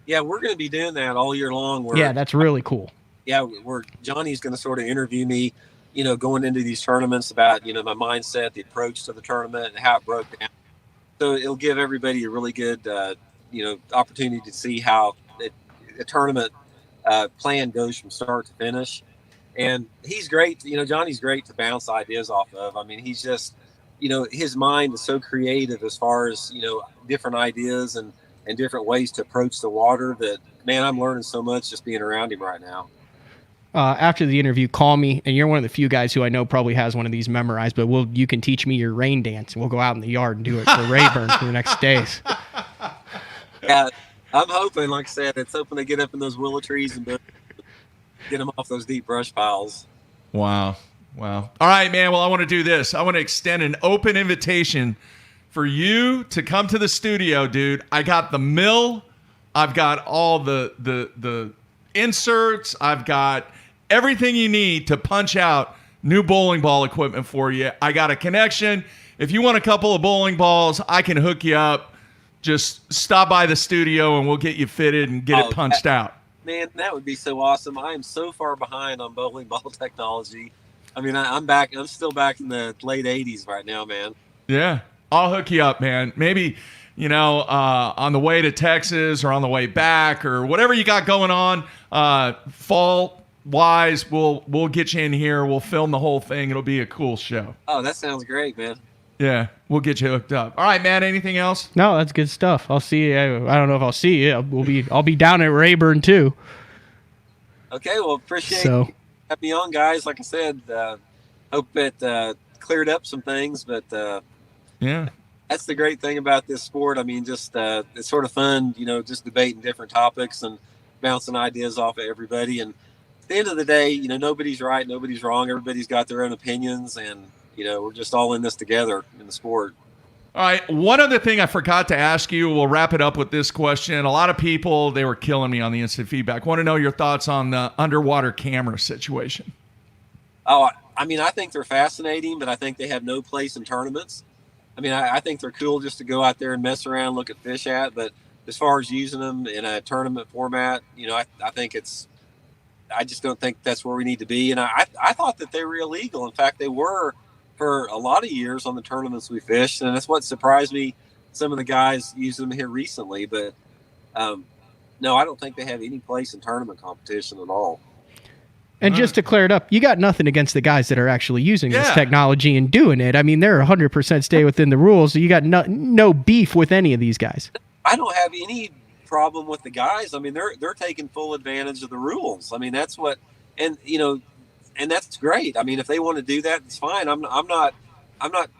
Speaker 11: Yeah, we're going to be doing that all year long.
Speaker 3: Yeah, that's really cool.
Speaker 11: Yeah, Johnny's going to sort of interview me, going into these tournaments about, my mindset, the approach to the tournament, and how it broke down. So it'll give everybody a really good, opportunity to see how a tournament plan goes from start to finish. And he's great. Johnny's great to bounce ideas off of. I mean, he's just, his mind is so creative as far as, different ideas and different ways to approach the water that, man, I'm learning so much just being around him right now.
Speaker 3: After the interview, call me, and you're one of the few guys who I know probably has one of these memorized, but you can teach me your rain dance, and we'll go out in the yard and do it for Rayburn for the next days.
Speaker 11: Yeah, I'm hoping, like I said, it's hoping to get up in those willow trees and get them off those deep brush piles.
Speaker 2: Wow. All right, man. Well, I want to do this. I want to extend an open invitation for you to come to the studio, dude. I got the mill. I've got all the inserts. I've got everything you need to punch out new bowling ball equipment for you. I got a connection. If you want a couple of bowling balls, I can hook you up. Just stop by the studio and we'll get you fitted and get it punched out.
Speaker 11: Man, that would be so awesome. I am so far behind on bowling ball technology. I mean, I'm still back in the late 80s right now, man.
Speaker 2: Yeah. I'll hook you up, man. Maybe, on the way to Texas or on the way back or whatever you got going on, fall-wise, we'll get you in here. We'll film the whole thing. It'll be a cool show.
Speaker 11: Oh, that sounds great, man.
Speaker 2: Yeah, we'll get you hooked up. All right, man, anything else?
Speaker 3: No, that's good stuff. I'll see you. I don't know if I'll see you. I'll be down at Rayburn, too.
Speaker 11: Okay, well, appreciate having me on, guys. Like I said, hope it cleared up some things, but
Speaker 2: yeah,
Speaker 11: that's the great thing about this sport. I mean, just it's sort of fun, just debating different topics and bouncing ideas off of everybody. And at the end of the day, nobody's right, nobody's wrong. Everybody's got their own opinions, and we're just all in this together in the sport.
Speaker 2: All right, one other thing I forgot to ask you. We'll wrap it up with this question. A lot of people, they were killing me on the instant feedback. Want to know your thoughts on the underwater camera situation.
Speaker 11: Oh, I mean, I think they're fascinating, but I think they have no place in tournaments. I mean, I think they're cool just to go out there and mess around, look at fish at. But as far as using them in a tournament format, I think I just don't think that's where we need to be. And I thought that they were illegal. In fact, they were for a lot of years on the tournaments we fished. And that's what surprised me. Some of the guys used them here recently. But no, I don't think they have any place in tournament competition at all.
Speaker 3: And just to clear it up, you got nothing against the guys that are actually using this technology and doing it. I mean, they're 100% stay within the rules. So you got no beef with any of these guys.
Speaker 11: I don't have any problem with the guys. I mean, they're taking full advantage of the rules. I mean, that's what, and that's great. I mean, if they want to do that, it's fine. I'm not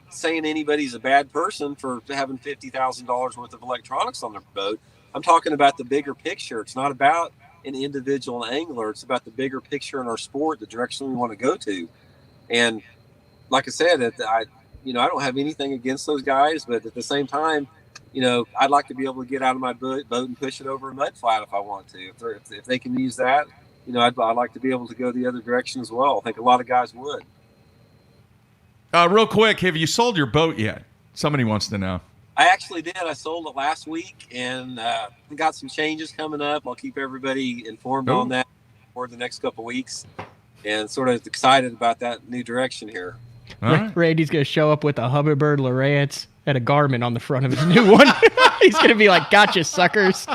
Speaker 11: saying anybody's a bad person for having $50,000 worth of electronics on their boat. I'm talking about the bigger picture. It's not about an individual angler. It's about the bigger picture in our sport, the direction we want to go to. And like I said, I don't have anything against those guys, but at the same time, I'd like to be able to get out of my boat and push it over a mud flat if I want to. If they can use that, I'd like to be able to go the other direction as well. I think a lot of guys would.
Speaker 2: Real quick, have you sold your boat yet? Somebody wants to know.
Speaker 11: I actually did. I sold it last week, and got some changes coming up. I'll keep everybody informed on that for the next couple of weeks, and sort of excited about that new direction here.
Speaker 3: Randy's going to show up with a Humminbird Lowrance and a Garmin on the front of his new one. He's going to be like, "Gotcha, suckers."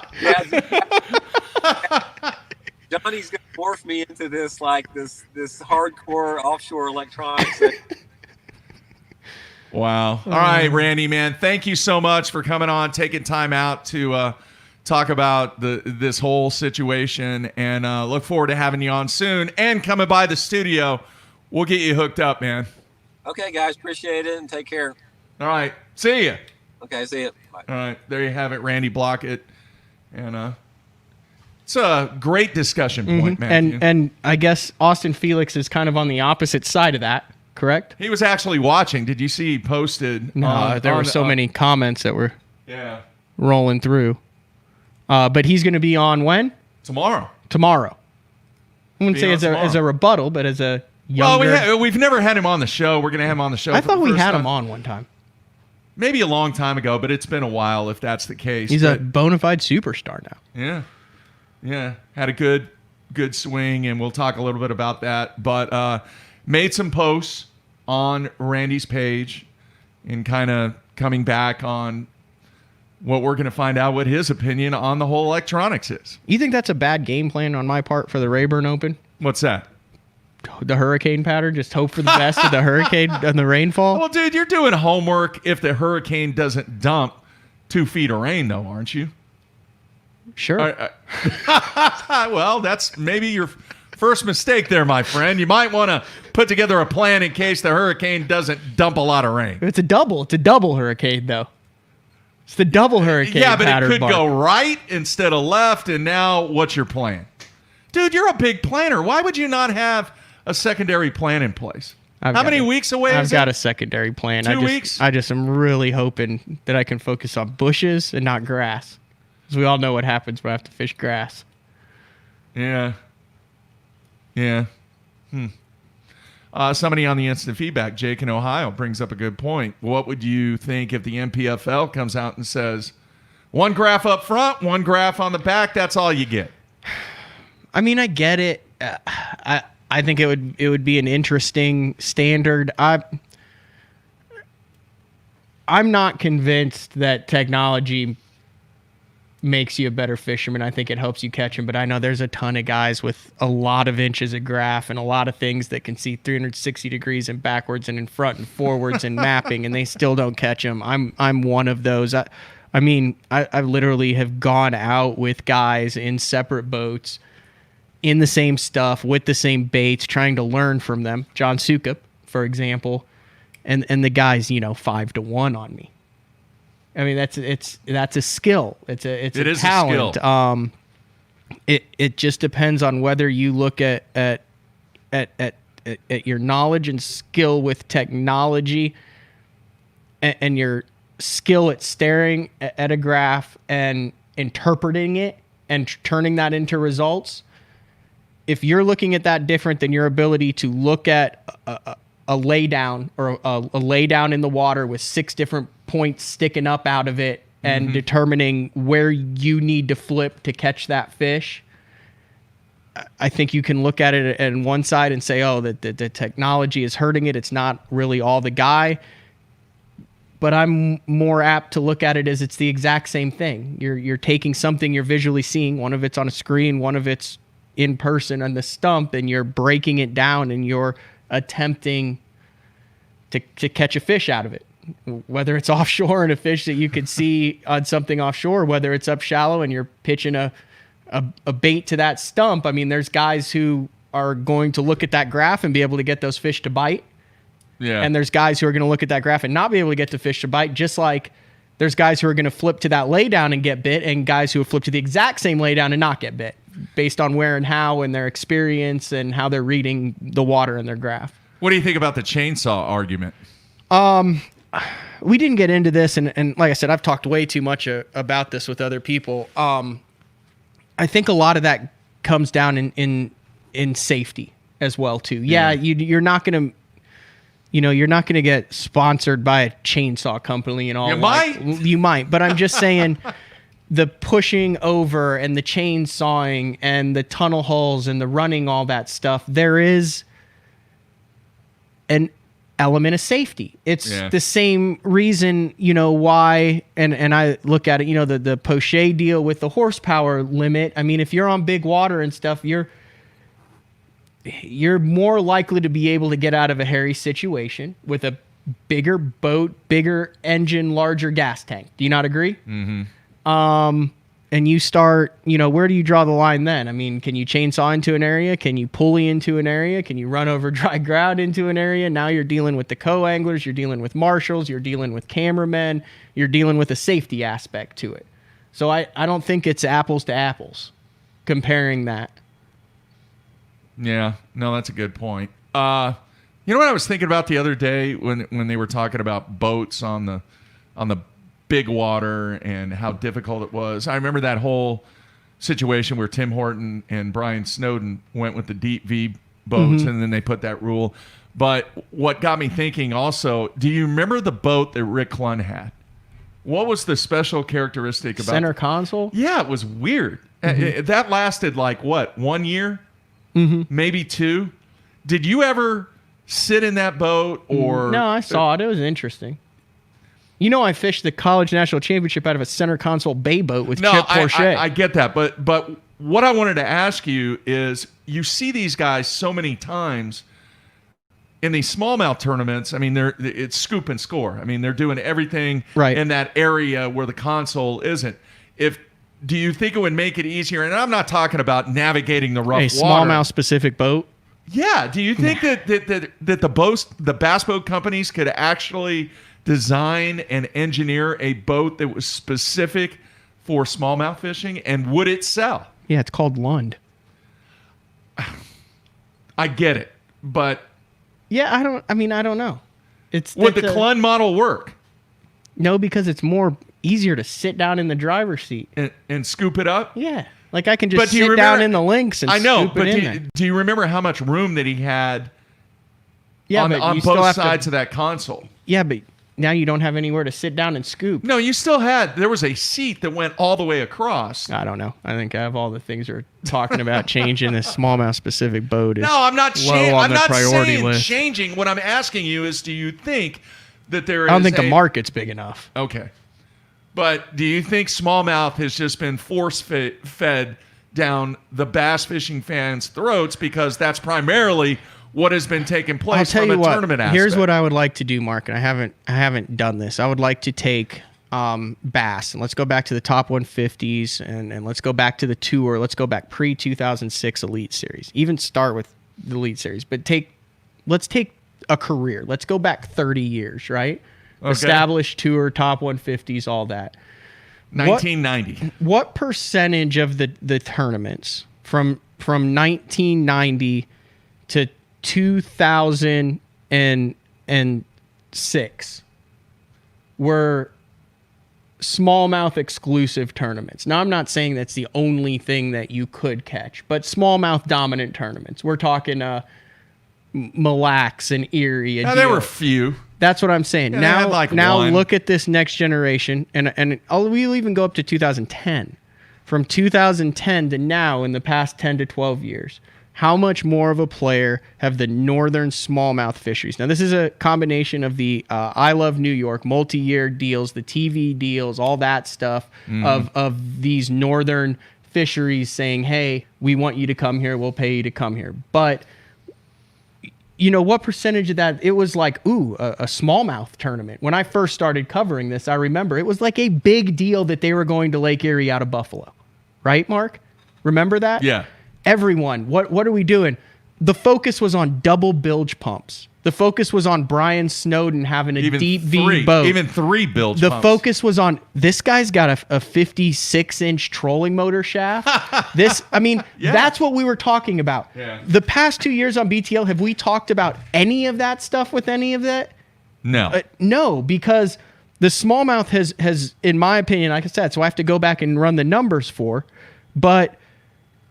Speaker 11: Johnny's going to morph me into this hardcore offshore electronics.
Speaker 2: Wow. All right, Randy, man, thank you so much for coming on, taking time out to talk about this whole situation, and look forward to having you on soon and coming by the studio. We'll get you hooked up, man.
Speaker 11: Okay, guys, appreciate it, and take care.
Speaker 2: All right, see ya.
Speaker 11: Okay, see ya. Bye.
Speaker 2: All right, there you have it, Randy Blockett, and it's a great discussion point, Matthew.
Speaker 3: And I guess Austin Felix is kind of on the opposite side of that. Correct?
Speaker 2: He was actually watching. Did you see he posted?
Speaker 3: No, there were so many comments that were rolling through. But he's going to be on when?
Speaker 2: Tomorrow.
Speaker 3: I wouldn't say as a rebuttal, but as a younger...
Speaker 2: Well, we've never had him on the show. We're going to have him on the show.
Speaker 3: I thought we had him on one time.
Speaker 2: Maybe a long time ago, but it's been a while if that's the case.
Speaker 3: He's a bona fide superstar now.
Speaker 2: Yeah. Had a good swing, and we'll talk a little bit about that. But made some posts on Randy's page and kind of coming back on what we're going to find out what his opinion on the whole electronics is.
Speaker 3: You think that's a bad game plan on my part for the Rayburn Open?
Speaker 2: What's that?
Speaker 3: The hurricane pattern? Just hope for the best of the hurricane and the rainfall?
Speaker 2: Well, dude, you're doing homework if the hurricane doesn't dump 2 feet of rain, though, aren't you?
Speaker 3: Sure.
Speaker 2: Well, that's maybe your first mistake there, my friend. You might want to put together a plan in case the hurricane doesn't dump a lot of rain.
Speaker 3: It's a double hurricane, though. It's the double hurricane.
Speaker 2: Yeah, but it could
Speaker 3: bar.
Speaker 2: go right instead of left. And now, what's your plan, dude? You're a big planner. Why would you not have a secondary plan in place? How many weeks away?
Speaker 3: I've got a secondary plan.
Speaker 2: 2 weeks.
Speaker 3: I just am really hoping that I can focus on bushes and not grass, because we all know what happens when I have to fish grass.
Speaker 2: Yeah. Somebody on the instant feedback, Jake in Ohio, brings up a good point. What would you think if the MPFL comes out and says, one graph up front, one graph on the back, that's all you get?
Speaker 3: I mean, I get it. I think it would be an interesting standard. I'm not convinced that technology makes you a better fisherman. I think it helps you catch them, but I know there's a ton of guys with a lot of inches of graph and a lot of things that can see 360 degrees and backwards and in front and forwards and mapping, and they still don't catch them. I'm one of those. I literally have gone out with guys in separate boats in the same stuff with the same baits, trying to learn from them. John Sukup, for example, and the guy's 5-1 on me. I mean, that's a skill. It's a talent. It just depends on whether you look at your knowledge and skill with technology, and your skill at staring at a graph and interpreting it and turning that into results. If you're looking at that different than your ability to look at a lay down or a lay down in the water with 6 different points sticking up out of it and determining where you need to flip to catch that fish, I think you can look at it on one side and say, oh, the technology is hurting it. It's not really all the guy. But I'm more apt to look at it as it's the exact same thing. You're taking something you're visually seeing. One of it's on a screen, one of it's in person on the stump, and you're breaking it down and you're attempting to catch a fish out of it. Whether it's offshore and a fish that you could see on something offshore, whether it's up shallow and you're pitching a bait to that stump. I mean, there's guys who are going to look at that graph and be able to get those fish to bite.
Speaker 2: Yeah.
Speaker 3: And there's guys who are going to look at that graph and not be able to get the fish to bite, just like there's guys who are going to flip to that lay down and get bit, and guys who have flipped to the exact same lay down and not get bit. based on where and how and their experience and how they're reading the water in their graph.
Speaker 2: What do you think about the chainsaw argument?
Speaker 3: We didn't get into this, and like I said, I've talked way too much about this with other people. I think a lot of that comes down in safety as well too. Yeah, you're not gonna, you're not gonna get sponsored by a chainsaw company and all. You might, but I'm just saying, the pushing over and the chainsawing and the tunnel holes and the running, all that stuff. There is an element of safety. It's the same reason, why, and I look at it, the Poche deal with the horsepower limit. I mean, if you're on big water and stuff, you're more likely to be able to get out of a hairy situation with a bigger boat, bigger engine, larger gas tank. Do you not agree? Mm-hmm. And you start, where do you draw the line then? I mean, can you chainsaw into an area? Can you pulley into an area? Can you run over dry ground into an area? Now you're dealing with the co-anglers, you're dealing with marshals, you're dealing with cameramen, you're dealing with a safety aspect to it. So I don't think it's apples to apples comparing that.
Speaker 2: Yeah, no, that's a good point. You know what I was thinking about the other day when they were talking about boats on the big water and how difficult it was. I remember that whole situation where Tim Horton and Brian Snowden went with the deep V boats, and then they put that rule. But what got me thinking also, do you remember the boat that Rick Clunn had? What was the special characteristic about
Speaker 3: center console?
Speaker 2: Yeah, it was weird. That lasted like what, 1 year? Maybe 2. Did you ever sit in that boat or?
Speaker 3: No, I saw it. It was interesting. I fished the college national championship out of a center console bay boat with Chip Porcher.
Speaker 2: I get that, but what I wanted to ask you is, you see these guys so many times in these smallmouth tournaments. I mean, it's scoop and score. I mean, they're doing everything in that area where the console isn't. Do you think it would make it easier? And I'm not talking about navigating the rough water.
Speaker 3: Smallmouth specific boat.
Speaker 2: Yeah. Do you think that the bass boat companies could actually design and engineer a boat that was specific for smallmouth fishing, and would it sell?
Speaker 3: Yeah, it's called Lund.
Speaker 2: I get it, but
Speaker 3: yeah, I don't know.
Speaker 2: Would the Clunn model work?
Speaker 3: No, because it's more easier to sit down in the driver's seat
Speaker 2: and scoop it up.
Speaker 3: Yeah, like I can just sit down in the links and scoop it in there.
Speaker 2: Do you remember how much room that he had?
Speaker 3: Yeah,
Speaker 2: on both sides of that console.
Speaker 3: Yeah, but now you don't have anywhere to sit down and scoop.
Speaker 2: No, you still had. There was a seat that went all the way across.
Speaker 3: I don't know. I think I have all the things we're talking about changing this smallmouth specific boat.
Speaker 2: No, I'm not. I'm not saying
Speaker 3: list.
Speaker 2: Changing. What I'm asking you is, do you think that there is?
Speaker 3: I don't think the market's big enough.
Speaker 2: Okay, but do you think smallmouth has just been force fed down the bass fishing fans' throats because that's primarily what has been taking place from a tournament aspect?
Speaker 3: Here's what I would like to do, Mark, and I haven't done this. I would like to take bass, and let's go back to the top 150s, and let's go back to the tour. Let's go back pre-2006 Elite Series. Even start with the Elite Series, but let's take a career. Let's go back 30 years, right? Okay. Established tour, top 150s, all that.
Speaker 2: 1990.
Speaker 3: What percentage of the tournaments from 1990 to 2006 were smallmouth exclusive tournaments? Now, I'm not saying that's the only thing that you could catch, but smallmouth dominant tournaments. We're talking Mille Lacs and Erie.
Speaker 2: There were few.
Speaker 3: That's what I'm saying.
Speaker 2: Yeah,
Speaker 3: now look at this next generation, and we'll even go up to 2010. From 2010 to now, in the past 10 to 12 years, how much more of a player have the northern smallmouth fisheries? Now, this is a combination of the I Love New York multi-year deals, the TV deals, all that stuff of these northern fisheries saying, hey, we want you to come here, we'll pay you to come here. But what percentage of that? It was like, a smallmouth tournament. When I first started covering this, I remember it was like a big deal that they were going to Lake Erie out of Buffalo. Right, Mark? Remember that?
Speaker 2: Yeah.
Speaker 3: Everyone, what are we doing? The focus was on double bilge pumps. The focus was on Brian Snowden having a deep V boat.
Speaker 2: Even 3 bilge
Speaker 3: The
Speaker 2: pumps.
Speaker 3: focus was on this guy's got a 56-inch trolling motor shaft. That's what we were talking about.
Speaker 2: Yeah.
Speaker 3: The past 2 years on BTL, have we talked about any of that stuff with any of that?
Speaker 2: No.
Speaker 3: No, because the smallmouth has, in my opinion, like I said, so I have to go back and run the numbers for, but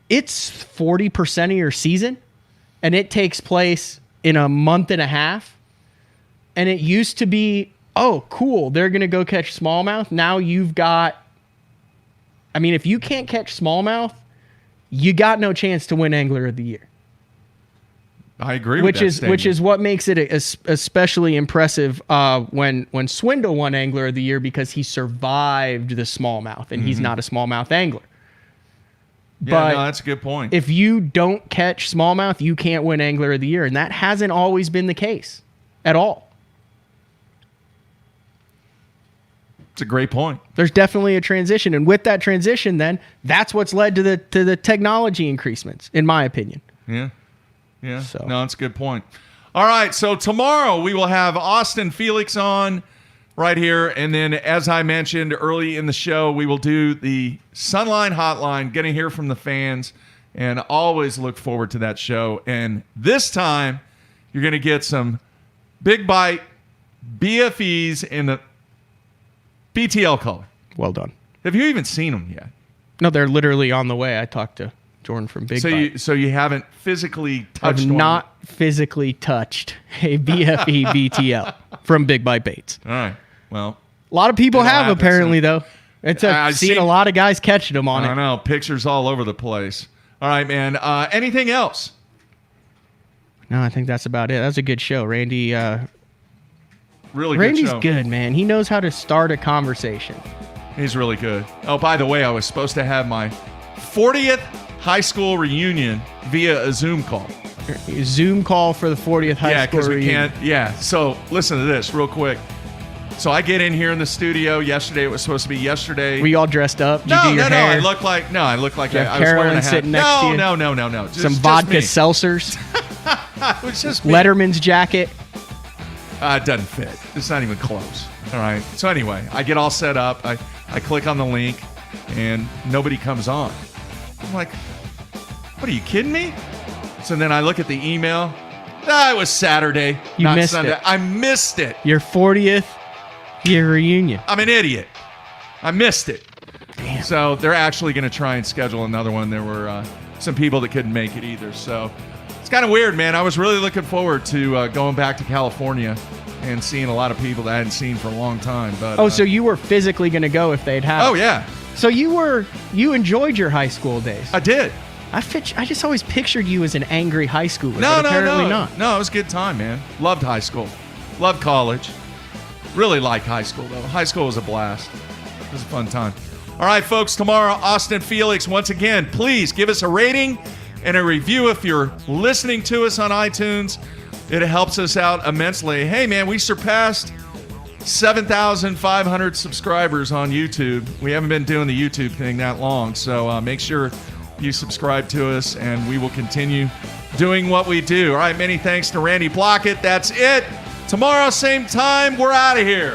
Speaker 3: it's 40% of your season, and it takes place in a month and a half. And it used to be, oh, cool, they're going to go catch smallmouth. Now you've got, if you can't catch smallmouth, you got no chance to win Angler of the Year.
Speaker 2: I agree with that statement.
Speaker 3: Which is what makes it especially impressive when Swindle won Angler of the Year, because he survived the smallmouth, and he's not a smallmouth angler.
Speaker 2: Yeah, no, that's a good point.
Speaker 3: If you don't catch smallmouth, you can't win Angler of the Year, and that hasn't always been the case at all.
Speaker 2: It's a great point.
Speaker 3: There's definitely a transition, and with that transition, then that's what's led to the technology increasements, in my opinion.
Speaker 2: Yeah. Yeah.
Speaker 3: So.
Speaker 2: No, that's a good point. All right. So tomorrow we will have Austin Felix on right here. And then, as I mentioned early in the show, we will do the Sunline Hotline, getting to hear from the fans, and always look forward to that show. And this time you're going to get some big bite BFEs in the BTL color.
Speaker 3: Well done.
Speaker 2: Have you even seen them yet?
Speaker 3: No, they're literally on the way. I talked to Jordan from Big Bite.
Speaker 2: So you haven't physically touched
Speaker 3: I've not physically touched a BFE BTL from Big Bite Baits.
Speaker 2: All right. Well,
Speaker 3: a lot of people have
Speaker 2: happens,
Speaker 3: apparently, though. I've seen a lot of guys catching them on it.
Speaker 2: I know. Pictures all over the place. All right, man. Anything else?
Speaker 3: No, I think that's about it. That was a good show. Randy.
Speaker 2: Really good
Speaker 3: Randy's
Speaker 2: show.
Speaker 3: good, man. He knows how to start a conversation.
Speaker 2: He's really good. Oh, by the way, I was supposed to have my 40th high school reunion via a Zoom call.
Speaker 3: Zoom call for the 40th high school reunion.
Speaker 2: Yeah, because we can't. Yeah. So listen to this real quick. So I get in here in the studio yesterday. It was supposed to be yesterday.
Speaker 3: Were you all dressed up? Did you do your hair?
Speaker 2: I look like I was
Speaker 3: Carolyn
Speaker 2: wearing a hat.
Speaker 3: sitting next to you?
Speaker 2: No.
Speaker 3: Some vodka seltzers.
Speaker 2: It was just me.
Speaker 3: Letterman's jacket.
Speaker 2: It doesn't fit. It's not even close. All right. So anyway, I get all set up. I click on the link, and nobody comes on. I'm like, what, are you kidding me? So then I look at the email. It was Saturday, not
Speaker 3: missed
Speaker 2: Sunday.
Speaker 3: it.
Speaker 2: I missed it.
Speaker 3: Your 40th year reunion.
Speaker 2: I'm an idiot. I missed it.
Speaker 3: Damn.
Speaker 2: So they're actually going to try and schedule another one. There were some people that couldn't make it either. So it's kind of weird, man. I was really looking forward to going back to California and seeing a lot of people that I hadn't seen for a long time. But
Speaker 3: so you were physically going to go if they'd have
Speaker 2: Oh,
Speaker 3: it.
Speaker 2: yeah.
Speaker 3: So you enjoyed your high school days.
Speaker 2: I did.
Speaker 3: I just always pictured you as an angry high schooler.
Speaker 2: No,
Speaker 3: but apparently not.
Speaker 2: No, it was a good time, man. Loved high school. Loved college. Really liked high school, though. High school was a blast. It was a fun time. All right, folks, tomorrow, Austin Felix. Once again, please give us a rating and a review if you're listening to us on iTunes. It helps us out immensely. Hey, man, we surpassed 7,500 subscribers on YouTube. We haven't been doing the YouTube thing that long, so make sure you subscribe to us, and we will continue doing what we do. All right, many thanks to Randy Blockett. That's it. Tomorrow, same time, we're out of here.